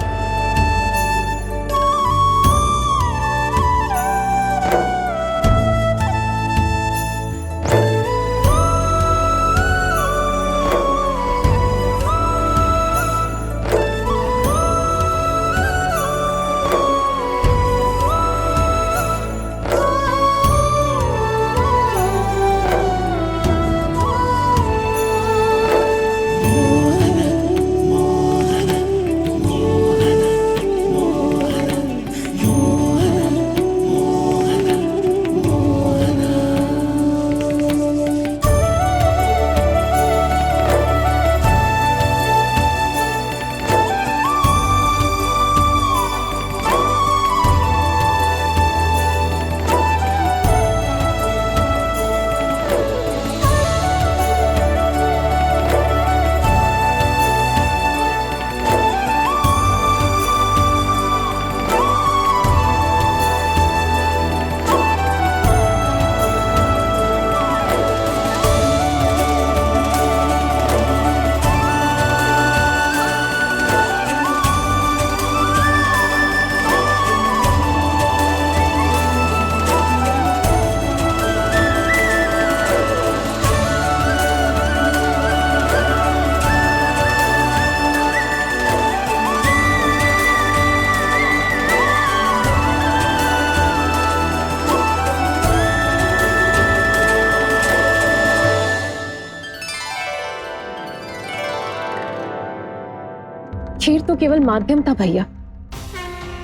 खीर तो केवल माध्यम था भैया।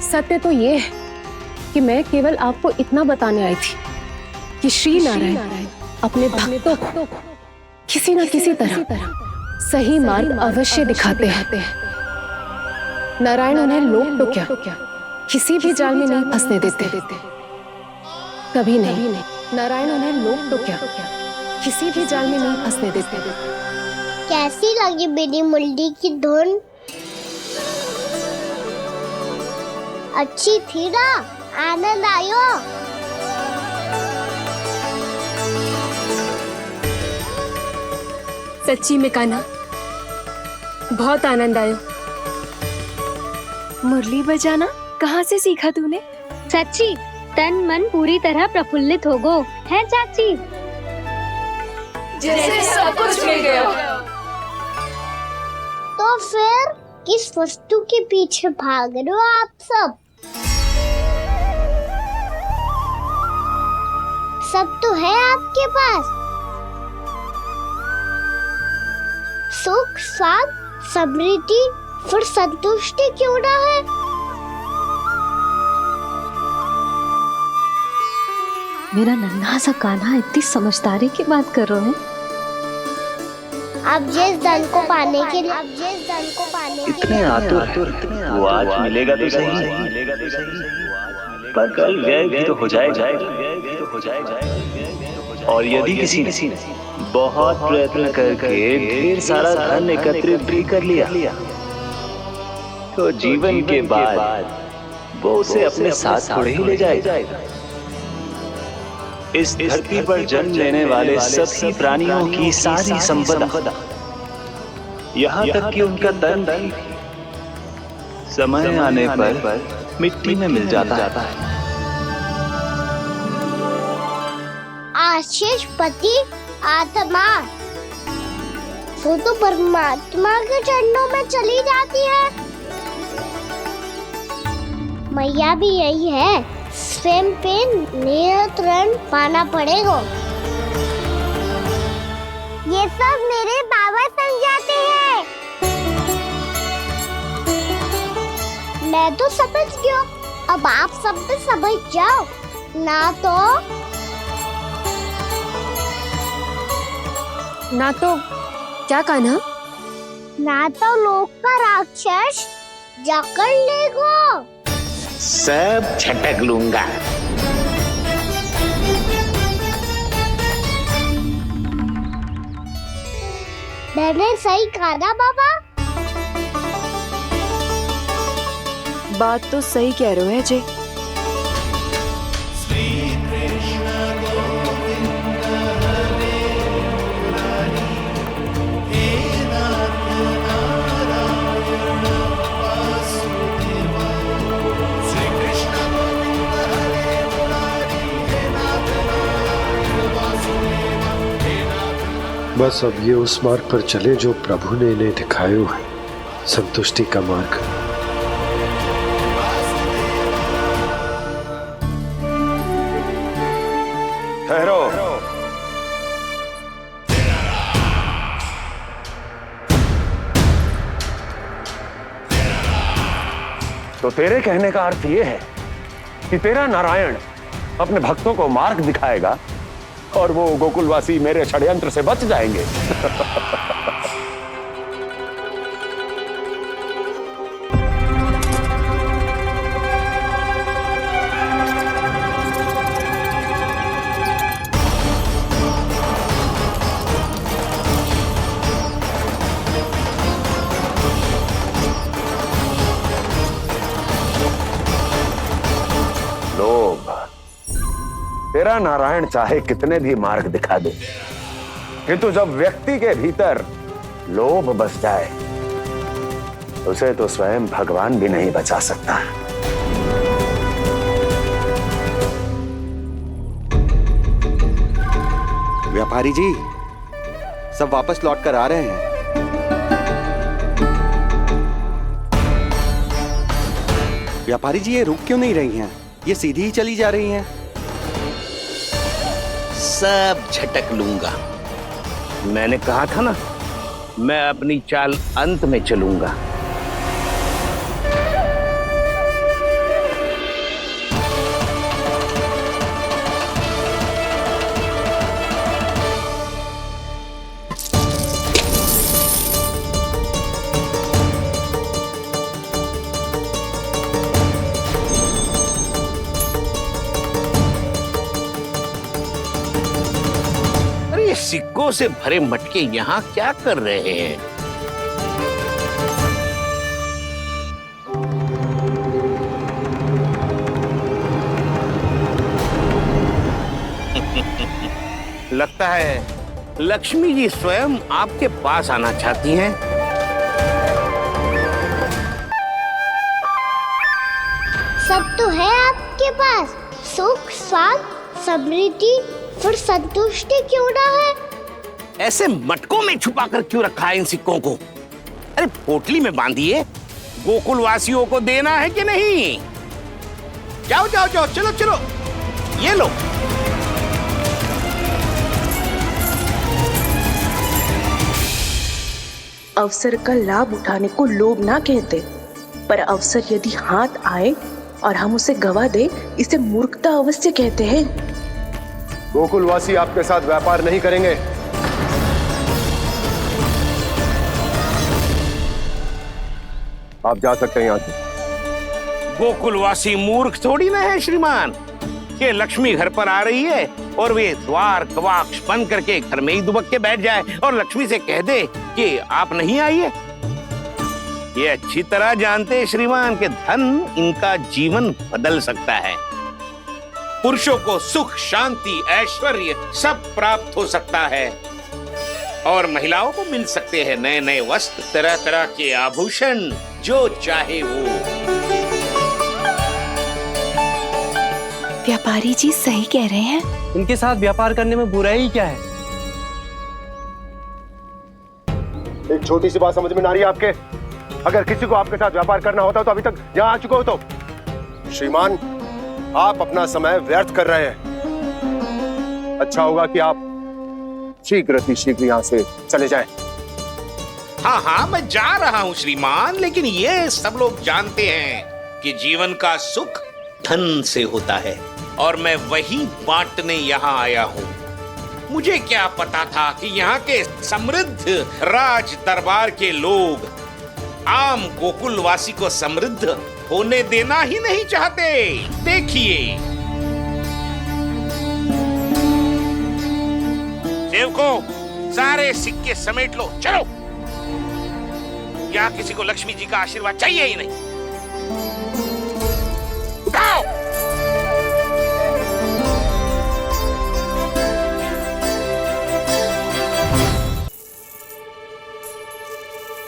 सत्य तो ये है कि मैं केवल आपको इतना बताने आई थी कि श्री नारायण अपने भक्तों को किसी न किसी तरह सही मार्ग अवश्य दिखाते हैं। नारायण उन्हें लोक तो क्या किसी भी जाल में नहीं फंसने देते, कभी नहीं। नारायण उन्हें लोक तो क्या किसी भी जाल में नहीं फंसने देते। कैसी लगी मेरी मुंडी की धुन? अच्छी थी ना? आनंद आयो? सच्ची में कान्हा, बहुत आनंद आया। मुरली बजाना कहाँ से सीखा तूने? सच्ची तन मन पूरी तरह प्रफुल्लित हो गो है चाची। जैसे सब कुछ मिल गया। तो फिर किस वस्तु के पीछे भाग रहे हो आप सब? सब तो है आपके पास। सुख, स्वाद, समृद्धि, फिर संतुष्टि क्यों ना है? मेरा नन्हा सा कान्हा इतनी समझदारी की बात कर रहे हैं। अब जिस धन को पाने के लिए इतने आतुर वो आज मिलेगा तो सही, पर कल व्यय भी तो हो जाएगा। और यदि किसी ने बहुत प्रयत्न करके ढेर सारा धन एकत्रित भी कर लिया तो जीवन के बाद वो उसे अपने साथ थोड़े ही ले जाएगा। इस धरती पर जन्म लेने वाले सभी प्राणियों की सारी संपदा, यहाँ तक कि उनका तन भी समय आने पर मिट्टी में मिल जाता है। आशीष पति आत्मा वो तो परमात्मा के चरणों में चली जाती है। मैया भी यही है, स्वयं पे नियंत्रण पाना पड़ेगा। ये सब मेरे बाबा समझाते हैं। मैं तो समझ गया, अब आप सब भी समझ जाओ ना तो क्या कान्हा? ना तो लोक का राक्षस जकड़ लेगा। सब झटक लूंगा। मैंने सही कहा ना बाबा? बात तो सही कह रहे हो है जय। बस अब ये उस मार्ग पर चले जो प्रभु ने इन्हें दिखाया है, संतुष्टि का मार्ग। ठहरो। तो तेरे कहने का अर्थ ये है कि तेरा नारायण अपने भक्तों को मार्ग दिखाएगा और वो गोकुलवासी मेरे षड्यंत्र से बच जाएंगे। लोभ, तेरा नारायण चाहे कितने भी मार्ग दिखा दे, किंतु जब व्यक्ति के भीतर लोभ बस जाए उसे तो स्वयं भगवान भी नहीं बचा सकता। व्यापारी जी सब वापस लौट कर आ रहे हैं। व्यापारी जी ये रुक क्यों नहीं रही हैं? ये सीधी ही चली जा रही हैं। सब झटक लूंगा। मैंने कहा था ना, मैं अपनी चाल अंत में चलूंगा। सिक्कों से भरे मटके यहाँ क्या कर रहे हैं? लगता है लक्ष्मी जी स्वयं आपके पास आना चाहती हैं। सब तो है आपके पास, सुख, स्वाद, समृद्धि, फिर संतुष्टि क्यों ना है? ऐसे मटकों में छुपा कर क्यों रखा है इन सिक्कों को? अरे पोटली में बांधिए, गोकुल वासियों को देना है कि नहीं? जाओ जाओ जाओ, चलो चलो, ये लो। अवसर का लाभ उठाने को लोभ ना कहते, पर अवसर यदि हाथ आए और हम उसे गवा दे, इसे मूर्खता अवश्य कहते हैं। गोकुलवासी आपके साथ व्यापार नहीं करेंगे। आप जा सकते हैं यहाँ से। गोकुलवासी मूर्ख थोड़ी ना है श्रीमान। ये लक्ष्मी घर पर आ रही है और वे द्वार कवाक्ष बंद करके घर में ही दुबक के बैठ जाए और लक्ष्मी से कह दे कि आप नहीं आइए। ये अच्छी तरह जानते हैं श्रीमान कि धन इनका जीवन बदल सकता है। पुरुषों को सुख, शांति, ऐश्वर्य सब प्राप्त हो सकता है और महिलाओं को मिल सकते हैं नए नए वस्त्र, तरह तरह के आभूषण, जो चाहे वो। व्यापारी जी सही कह रहे हैं। इनके साथ व्यापार करने में बुराई क्या है? एक छोटी सी बात समझ में ना रही है आपके? अगर किसी को आपके साथ व्यापार करना होता तो अभी तक यहाँ आ चुके हो। तो श्रीमान, आप अपना समय व्यर्थ कर रहे हैं। अच्छा होगा कि आप शीघ्र यहाँ से चले जाएं। हाँ हाँ, मैं जा रहा हूँ श्रीमान, लेकिन ये सब लोग जानते हैं कि जीवन का सुख धन से होता है और मैं वही बांटने यहाँ आया हूँ। मुझे क्या पता था कि यहाँ के समृद्ध राज दरबार के लोग आम गोकुलवासी को समृद्ध होने देना ही नहीं चाहते। देखिए सेवकों, सारे सिक्के समेट लो, चलो। यहाँ किसी को लक्ष्मी जी का आशीर्वाद चाहिए ही नहीं। उठाओ।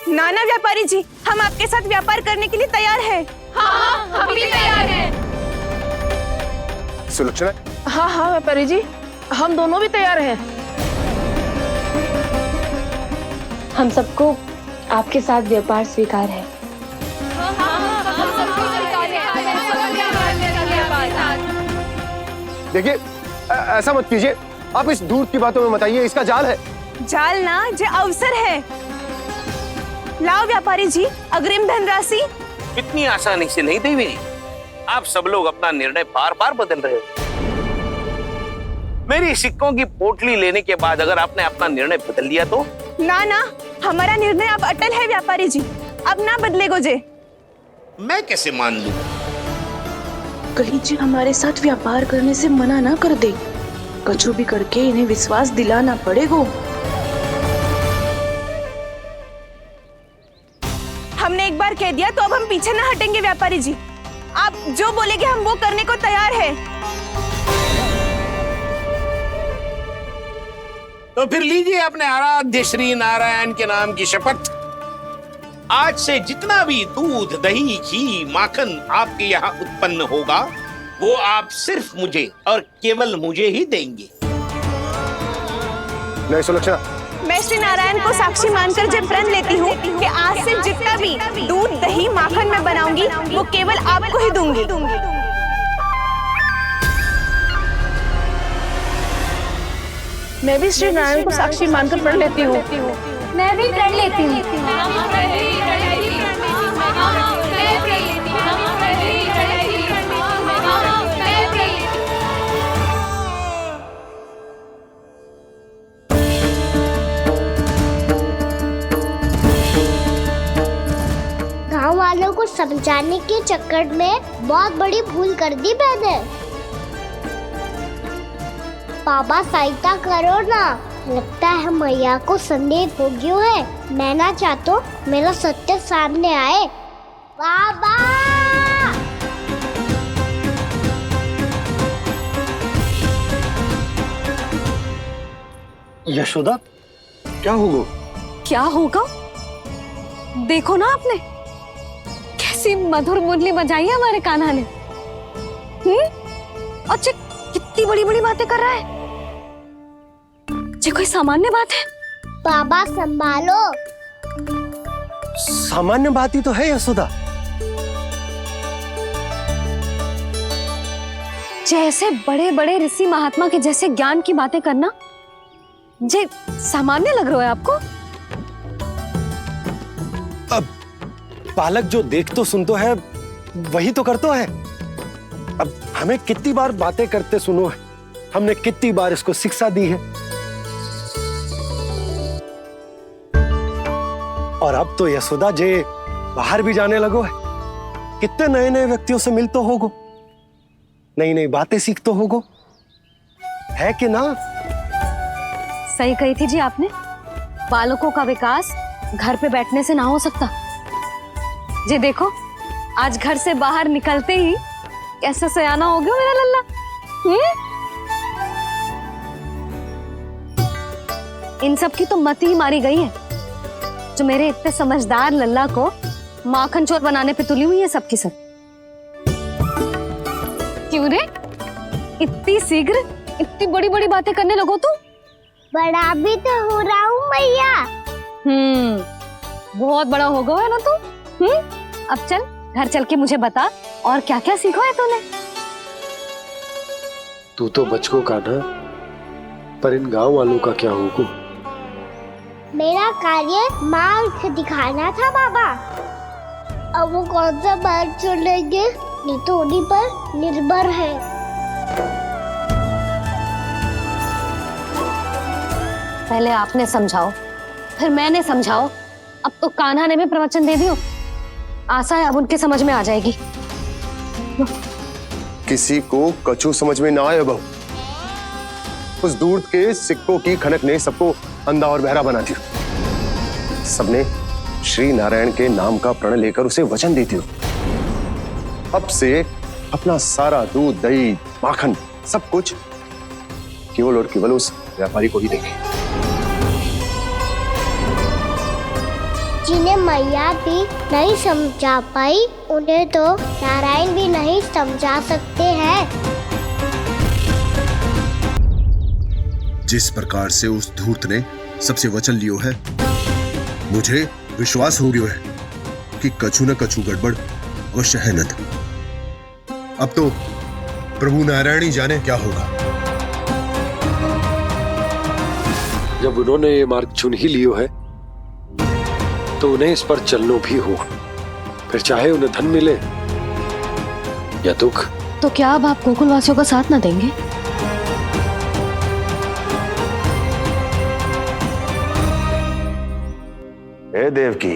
नाना व्यापारी जी, हम आपके साथ व्यापार करने के लिए तैयार हैं। हाँ, हम भी तैयार हैं। सुलक्षणा? हाँ हाँ व्यापारी जी, हम दोनों भी तैयार हैं। हम सबको आपके साथ व्यापार स्वीकार है। देखिए, ऐसा मत कीजिए। आप इस दूध की बातों में मत आइए, इसका जाल है। जाल ना, जो अवसर है। लाओ व्यापारी जी, अग्रिम धनराशि। इतनी आसानी से नहीं देवी जी। आप सब लोग अपना निर्णय बार बार बदल रहे हो। मेरी सिक्कों की पोटली लेने के बाद अगर आपने अपना निर्णय बदल लिया तो? ना ना, हमारा निर्णय अब अटल है व्यापारी जी, अब ना बदलेगो जे। मैं कैसे मान लूं? कहीं जी हमारे साथ व्यापार करने से मना ना कर दे। कछु भी करके इन्हें विश्वास दिलाना पड़ेगा। हमने एक बार कह दिया तो अब हम पीछे ना हटेंगे व्यापारी जी। आप जो बोलेंगे हम वो करने को तैयार है। तो फिर लीजिए अपने आराध्य श्री नारायण के नाम की शपथ। आज से जितना भी दूध, दही, घी, माखन आपके यहाँ उत्पन्न होगा वो आप सिर्फ मुझे और केवल मुझे ही देंगे। नहीं सुलक्षणा, मैं श्री नारायण को साक्षी मानकर जब प्रण लेती हूँ कि आज से जितना भी दूध, दही, माखन मैं बनाऊंगी वो केवल आपको ही दूंगी। मैं भी श्री नारायण को साक्षी मानकर प्रण लेती हूँ। मैं भी प्रण लेती हूँ। गांव वालों को समझाने के चक्कर में बहुत बड़ी भूल कर दी मैंने। बाबा सहायता करो ना, लगता है मैया को संदेह हो गयो है। मैं ना चाहतो मेरा सत्य सामने आए। बाबा! यशोदा, क्या होगा? क्या होगा? देखो ना आपने कैसी मधुर मुरली बजाई है हमारे कान्हा ने। अच्छा, कितनी बड़ी बड़ी बातें कर रहा है। ये कोई सामान्य बात है? बाबा संभालो। सामान्य बात ही तो है यशोदा। जैसे बड़े बड़े ऋषि महात्मा के जैसे ज्ञान की बातें करना जे सामान्य लग रहा है आपको? अब बालक जो देख तो सुन तो है वही तो करतो है। अब हमें कितनी बार बातें करते सुनो है, हमने कितनी बार इसको शिक्षा दी है। और अब तो यशोदा जे बाहर भी जाने लगो है, कितने नए नए व्यक्तियों से मिल तो होगो, नई नई बातें सीख तो होगो, है कि ना? सही कही थी जी आपने। बालकों का विकास घर पे बैठने से ना हो सकता। जी देखो, आज घर से बाहर निकलते ही कैसा सयाना हो गया मेरा लल्ला। इन सब की तो मत ही मारी गई है, जो मेरे इतने समझदार लल्ला को माखन चोर बनाने पे तुली हुई है सबकी सब। क्यों रे, इतनी शीघ्र इतनी बड़ी बड़ी बातें करने लगो तू? बड़ा भी तो हो रहा हूँ मैया। बहुत बड़ा हो गया है ना तू। अब चल घर चल के मुझे बता और क्या क्या सीखा है तूने। तू तो बचको कान्हा, पर इन गांव वालों का क्या होगा? मेरा कार्य मार्ग दिखाना था बाबा। अब वो कौन सा मार्ग चुनेंगे, ये तो उन्हीं पर निर्भर है। पहले आपने समझाओ, फिर मैंने समझाओ, अब तो कान्हा ने भी प्रवचन दे दियो। आशा है अब उनके समझ में आ जाएगी। किसी को कछु समझ में ना आए बहू। उस दूर के सिक्कों की खनक ने सबको अंधा और बहरा बना दिया। सबने श्री नारायण के नाम का प्रण लेकर उसे वचन दी थी। अब से अपना सारा दूध, दही, माखन सब कुछ केवल और केवल उस व्यापारी को ही देंगे। जिन्हें मैया भी नहीं समझा पाई, उन्हें तो नारायण भी नहीं समझा सकते हैं। जिस प्रकार से उस धूर्त ने सबसे वचन लियो है, मुझे विश्वास हो गयो है कि कछु न कछु गड़बड़ अवश्य है नंद। अब तो प्रभु नारायण ही जाने क्या होगा। जब उन्होंने ये मार्ग चुन ही लियो है तो उन्हें इस पर चलना भी होगा, फिर चाहे उन्हें धन मिले या दुख। तो क्या अब आप गोकुलवासियों का साथ ना देंगे? हे देवकी,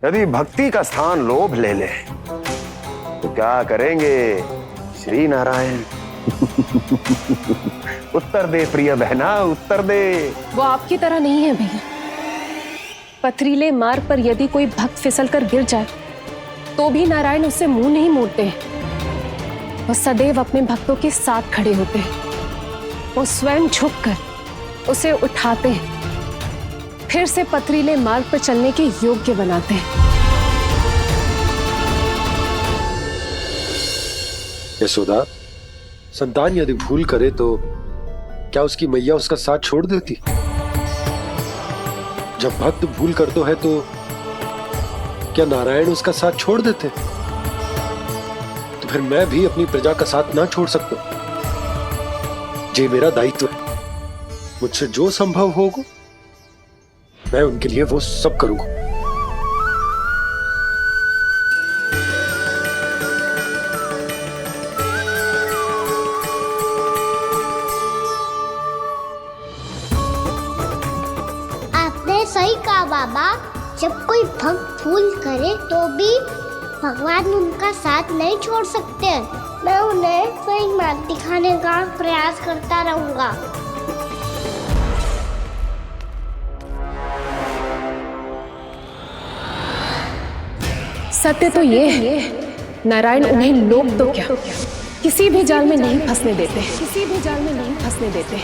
यदि भक्ति का स्थान लोभ ले ले तो क्या करेंगे श्री नारायण? उत्तर दे प्रिय बहना, उत्तर दे। वो आपकी तरह नहीं है भैया। पथरीले मार्ग पर यदि कोई भक्त फिसल कर गिर जाए तो भी नारायण उससे मुंह नहीं मोड़ते हैं। वो सदैव अपने भक्तों के साथ खड़े होते हैं। वो स्वयं झुककर उसे उठाते हैं, फिर से पथरीले मार्ग पर चलने के योग्य बनाते हैं। यशोदा, संतान यदि भूल करे तो क्या उसकी मैया उसका साथ छोड़ देती? जब भक्त भूल करतो है तो क्या नारायण उसका साथ छोड़ देते? तो फिर मैं भी अपनी प्रजा का साथ ना छोड़ सकता। ये मेरा दायित्व है। मुझसे जो संभव होगा मैं उनके लिए वो सब करूंगा। आपने सही कहा बाबा। जब कोई भक्त भूल करे तो भी भगवान उनका साथ नहीं छोड़ सकते। मैं उन्हें सही मार्ग दिखाने का प्रयास करता रहूंगा। सत्य तो ये है, नारायण उन्हें लोग तो क्या किसी भी जाल में नहीं फंसने देते, किसी भी जाल में नहीं फंसने देते।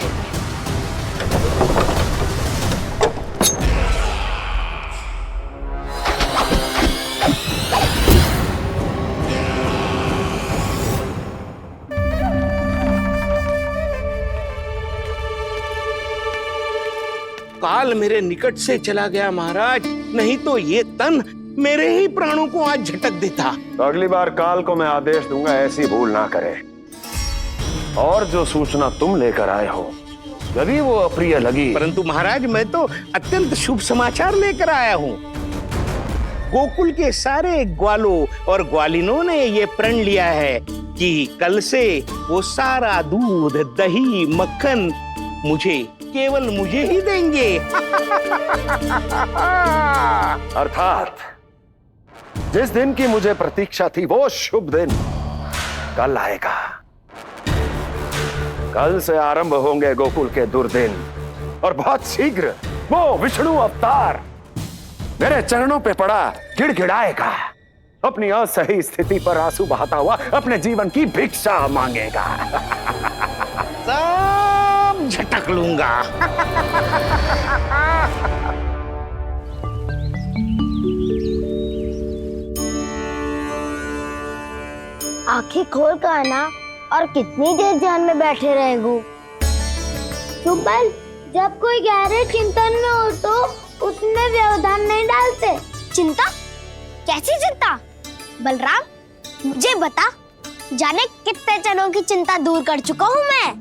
काल मेरे निकट से चला गया महाराज, नहीं तो ये तन मेरे ही प्राणों को आज झटक देता। तो अगली बार काल को मैं आदेश दूंगा ऐसी भूल ना करे। और जो सूचना तुम लेकर आए हो यदि वो अप्रिय लगी, परंतु महाराज मैं तो अत्यंत शुभ समाचार लेकर आया हूँ। गोकुल के सारे ग्वालों और ग्वालिनों ने ये प्रण लिया है कि कल से वो सारा दूध, दही, मक्खन मुझे, केवल मुझे ही देंगे। अर्थात जिस दिन की मुझे प्रतीक्षा थी वो शुभ दिन कल आएगा। कल से आरंभ होंगे गोकुल के दुर्दिन और बहुत शीघ्र वो विष्णु अवतार मेरे चरणों पे पड़ा गिड़गिड़ाएगा, अपनी असही स्थिति पर आंसू बहाता हुआ अपने जीवन की भिक्षा मांगेगा। सब झटक लूंगा। आंखें खोल कर आना और कितनी देर ध्यान में बैठे रहेगो? सुबह जब कोई गहरे चिंतन में हो तो उसमें व्यवधान नहीं डालते। चिंता? कैसी चिंता? बलराम मुझे बता, जाने कितने जनों की चिंता दूर कर चुका हूँ मैं।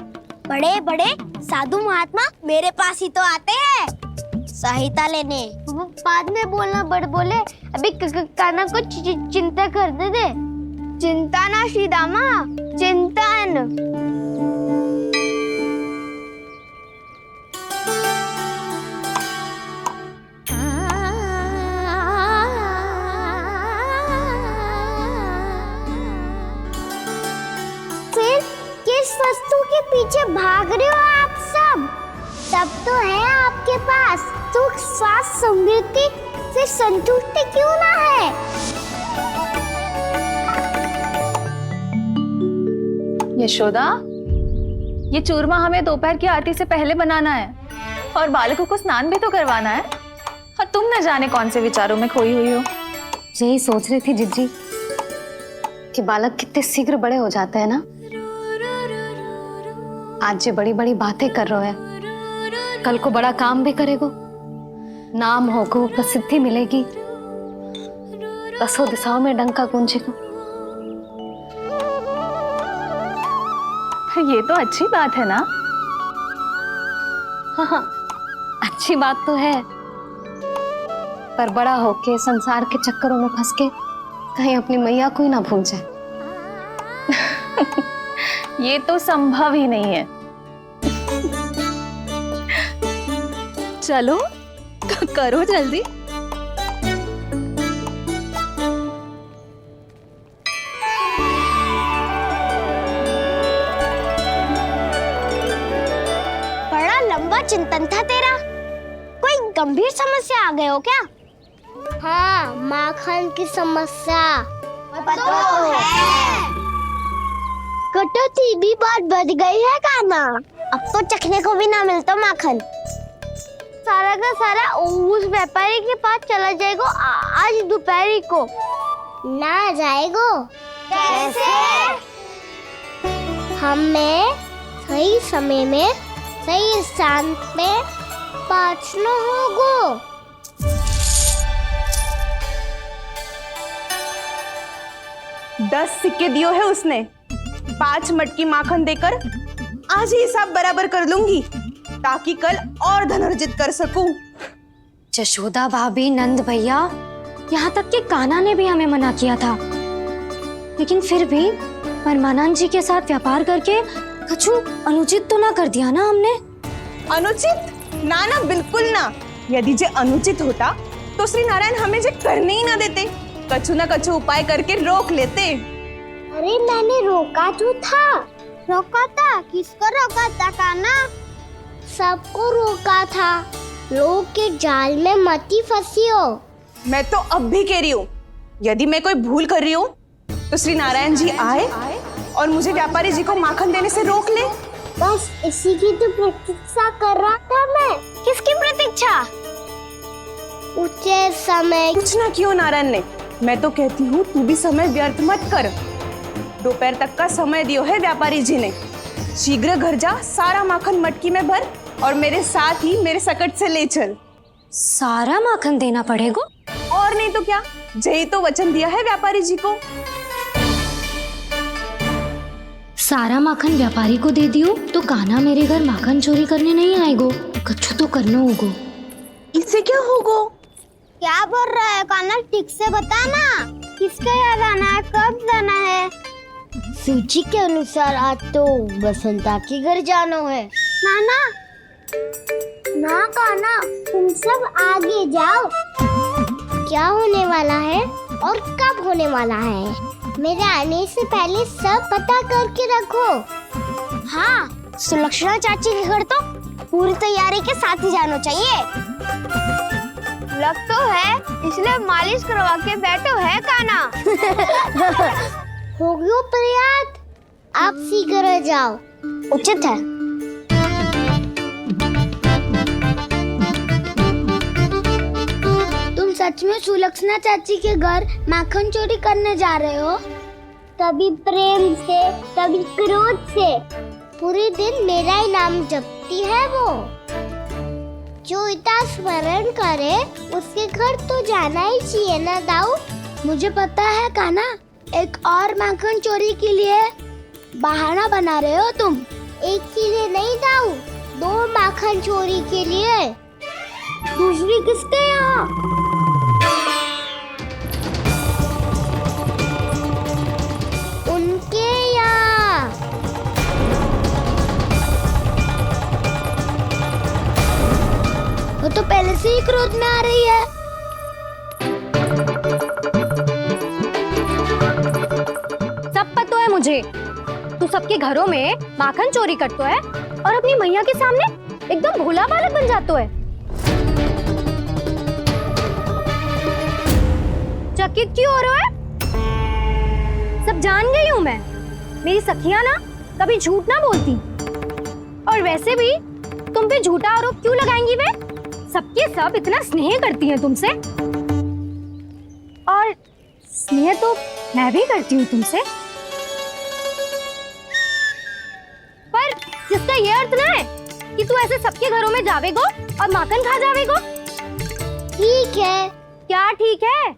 बड़े बड़े साधु महात्मा मेरे पास ही तो आते हैं सहायता लेने। बाद में बोलना बड़ बोले, अभी काना को चिंता कर दे। चिंता ना श्रीदामा, चिंतन। फिर किस वस्तु के पीछे भाग रहे हो आप सब? तब तो है आपके पास सुख, स्वास्थ्य, समृद्धि, फिर संतुष्टि क्यों ना है? यशोदा, ये चूरमा हमें दोपहर की आरती से पहले बनाना है और बालकों को स्नान भी तो करवाना है, और तुम न जाने कौन से विचारों में खोई हुई हो। यही सोच रही थी जिज्जी कि बालक कितने शीघ्र बड़े हो जाते हैं ना। आज जो बड़ी बड़ी बातें कर रहे हैं, कल को बड़ा काम भी करेगो, नाम होगो, प्रसिद्धि मिलेगी, दसों दिशाओं में डंका गूंजेगा। ये तो अच्छी बात है ना? हाँ, अच्छी बात तो है, पर बड़ा होके संसार के चक्करों में फंस के कहीं अपनी मैया को ही ना भूल जाए। ये तो संभव ही नहीं है। चलो करो जल्दी। चिंतन था तेरा, कोई गंभीर समस्या आ गए हो क्या? हाँ, माखन की समस्या तो है। कटौती भी बहुत बढ़ गई है काना, अब तो चखने को भी ना मिलता माखन। सारा का सारा उस व्यापारी के पास चला जाएगा आज दोपहर को। ना जाएगो? कैसे? हमें सही समय में सही स्थान पे पहुंचना होगा। 10 सिक्के दियो है उसने, 5 मटकी माखन देकर आज ही हिसाब बराबर कर लूंगी ताकि कल और धन अर्जित कर सकूं। जशोदा भाभी, नंद भैया, यहाँ तक कि कान्हा ने भी हमें मना किया था, लेकिन फिर भी परमानंद जी के साथ व्यापार करके कुछ अनुचित तो ना कर दिया ना हमने? अनुचित? ना ना, बिल्कुल ना। यदि जे अनुचित होता तो श्री नारायण हमें जे करने ही ना देते, कछु ना कछु उपाय करके रोक लेते। अरे मैंने रोका तो था। रोका था? किसको रोका था कान्हा? सबको रोका था। लोग के जाल में मत ही फंसी हो। मैं तो अब भी कह रही हूँ, यदि मैं कोई भूल कर रही हूँ तो श्री नारायण जी आए और मुझे व्यापारी जी को माखन देने से रोक ले। बस इसी की तो प्रतीक्षा कर रहा था मैं। किसकी प्रतीक्षा? उचित समय। कुछ ना क्यों नारायण ने, मैं तो कहती हूँ तू भी समय व्यर्थ मत कर। दोपहर तक का समय दियो है व्यापारी जी ने। शीघ्र घर जा, सारा माखन मटकी में भर और मेरे साथ ही मेरे सकट से ले चल। सारा माखन देना पड़ेगा? और नहीं तो क्या, यही तो वचन दिया है व्यापारी जी को। सारा माखन व्यापारी को दे दियो तो कान्हा मेरे घर माखन चोरी करने नहीं आएगो। कछु तो करना होगो। इससे क्या होगो? क्या बोल रहा है कान्हा, ठीक से बता ना। किसका याद आना है, कब जाना है? सूची के अनुसार आज तो बसंता के घर जाना है। नाना ना कान्हा, तुम सब आगे जाओ। क्या होने वाला है और कब होने वाला है, मेरे आने से पहले सब पता करके रखो। हाँ, सुलक्षणा चाची के घर तो पूरी तैयारी के साथ ही जाना चाहिए। लग तो है, इसलिए मालिश करवा के बैठो है कान्हा। हो गयो प्रयास, आप शीघ्र जाओ, उचित है। तुम सच में सुलक्षणा चाची के घर माखन चोरी करने जा रहे हो? कभी प्रेम से, कभी क्रोध से, पूरे दिन मेरा ही नाम जपती है वो। जो इतना स्मरण करे उसके घर तो जाना ही चाहिए ना दाऊ। मुझे पता है कान्हा, एक और माखन चोरी के लिए बहाना बना रहे हो तुम। एक के लिए नहीं दाऊ, 2 माखन चोरी के लिए। दूसरी किसके यहाँ? उनके यहाँ। वो तो पहले से ही क्रोध में आ रही है। सब पता है मुझे, तू सबके घरों में माखन चोरी करतो है और अपनी मैया के सामने एकदम भोला बालक बन जातो है। चकित क्यों हो रहा है? सब जान गई हूँ मैं। मेरी सखियां ना कभी झूठ ना बोलती, और वैसे भी तुम पे झूठा आरोप क्यों लगाएंगी वे? सबके सब इतना स्नेह करती हैं तुमसे, और स्नेह तो मैं भी करती हूँ तुमसे। पर इसका ये अर्थ ना है कि तू ऐसे सबके घरों में जावेगो और माखन खा जावेगो। ठीक है। क्या ठीक है?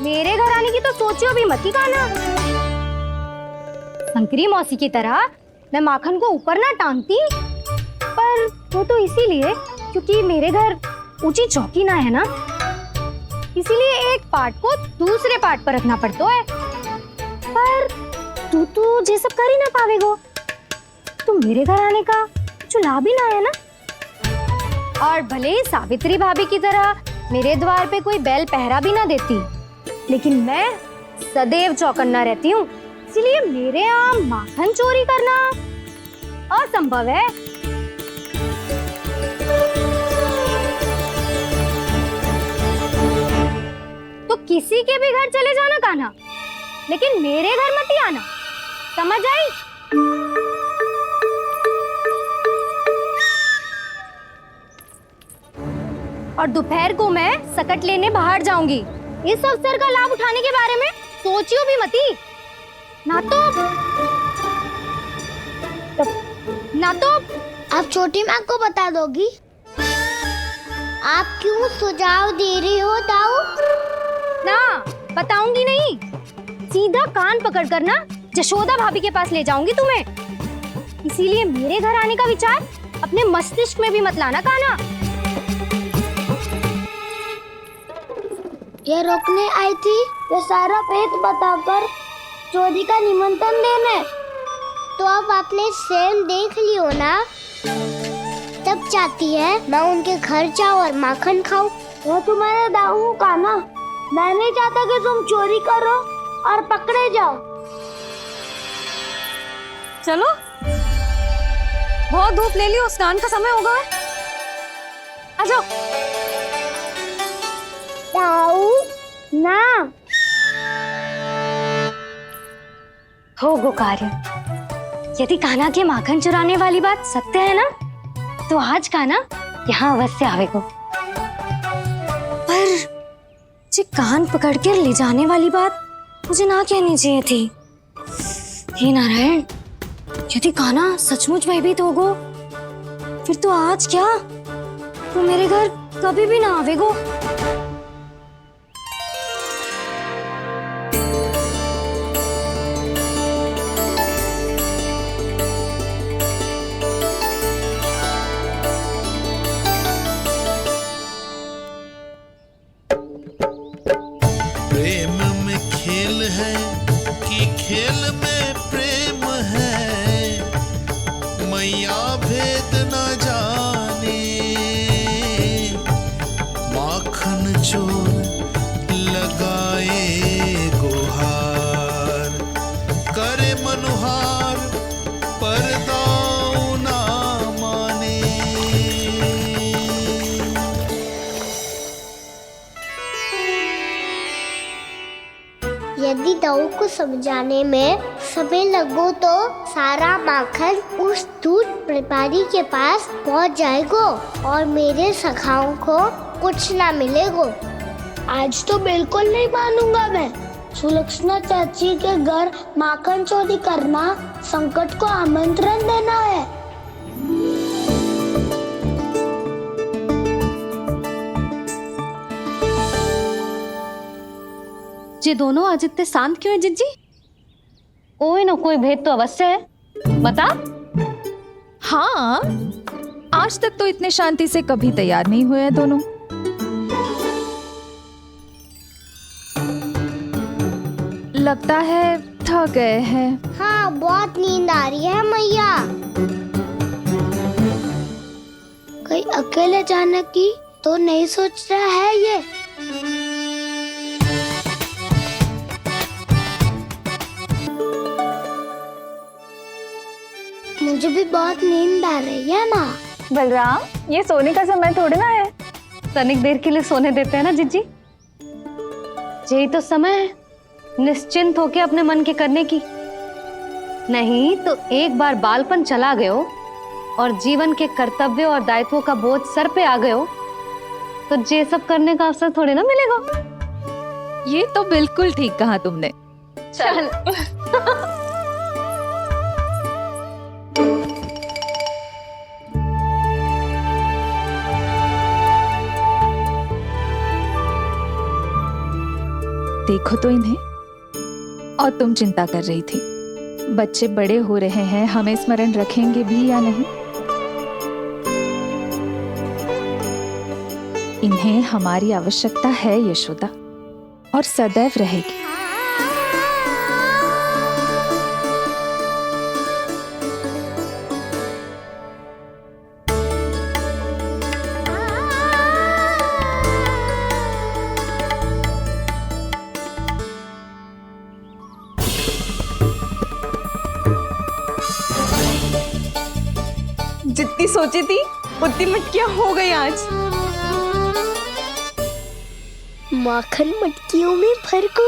मेरे घर आने की तो सोचियो भी मत ही कान्हा। शंकरी मौसी की तरह मैं माखन को ऊपर ना टांगती, पर वो तो इसीलिए क्योंकि मेरे घर ऊंची चौकी ना है ना, इसीलिए एक पार्ट को दूसरे पार्ट पर रखना पड़ता है। पर तू तो ये सब कर ही ना पावेगो, तो मेरे घर आने का कुछ लाभ ही ना है ना। और भले ही सावित्री भाभी की तरह मेरे द्वार पे कोई बैल पहरा भी ना देती, लेकिन मैं सदैव चौकन्ना रहती हूँ, इसीलिए मेरे यहाँ माखन चोरी करना असंभव है। तो किसी के भी घर चले जाना कान्हा, लेकिन मेरे घर मत ही आना, समझ आई? और दोपहर को मैं सकट लेने बाहर जाऊंगी। इस अवसर का लाभ उठाने के बारे में सोचियो भी मती, ना तो आप छोटी माँ को बता दोगी? आप क्यों सुझाव दे रही हो दाऊ? ना, बताऊंगी नहीं। सीधा कान पकड़ कर ना जशोदा भाभी के पास ले जाऊंगी तुम्हें। इसीलिए मेरे घर आने का विचार अपने मस्तिष्क में भी मत लाना कान्हा। ये रोकने आई थी ये सारा भेद बताकर चोरी का निमंत्रण देने, तो अब आपने स्वयं देख लियो ना। तब चाहती है मैं उनके घर जाऊँ और माखन खाऊं। वो तुम्हारा दाऊ कान्हा, मैं नहीं चाहता कि तुम चोरी करो और पकड़े जाओ। चलो, बहुत धूप ले लियो, स्नान का समय होगा। आ जाओ। दाऊ ना, हो गो कार्य। यदि कान्हा के माखन चुराने वाली बात सत्य है ना, तो आज कान्हा यहाँ अवश्य आवेगो। पर जी कान पकड़ कर ले जाने वाली बात मुझे ना कहनी चाहिए थी। हे नारायण, यदि कान्हा सचमुच भयभीत होगो, फिर तो आज क्या वो मेरे घर कभी भी ना आवेगो। प्रेम में खेल है कि खेल में प्रेम है, मैया भेद न जाने। माखन चोर लगाए गुहार, करे मनुहार पर दाऊ ना माने। यदि दाऊ को समझाने में समय लगो तो सारा माखन उस दूध व्यापारी के पास पहुंच जाएगो और मेरे सखाओं को कुछ ना मिलेगो। आज तो बिल्कुल नहीं मानूंगा मैं। सुलक्षणा चाची के घर माखन चोरी करना संकट को आमंत्रण देना है। ये दोनों आज इतने शांत क्यों है जिज्जी? कोई ना कोई भेद तो अवश्य है, बता। हाँ, आज तक तो इतने शांति से कभी तैयार नहीं हुए हैं दोनों। लगता है थक गए हैं। हाँ, बहुत नींद आ रही है मैया। कहीं अकेले जाने की तो नहीं सोच रहा है ये? मुझे भी बहुत नींद आ रही है माँ। बलराम, ये सोने का समय थोड़ी ना है। तनिक देर के लिए सोने देते हैं ना जिज्जी। यही तो समय है निश्चिंत होके अपने मन के करने की। नहीं तो एक बार बालपन चला गयो और जीवन के कर्तव्यों और दायित्वों का बोझ सर पे आ गयो, तो ये सब करने का अवसर थोड़ी ना मिलेगा। ये तो बिल्कुल ठीक कहा तुमने। चल। देखो तो इन्हें। और तुम चिंता कर रही थी बच्चे बड़े हो रहे हैं, हमें स्मरण रखेंगे भी या नहीं। इन्हें हमारी आवश्यकता है यशोदा, और सदैव रहेगी। जितनी सोची थी उतनी मटकियां हो गई आज। माखन मटकियों में भर को।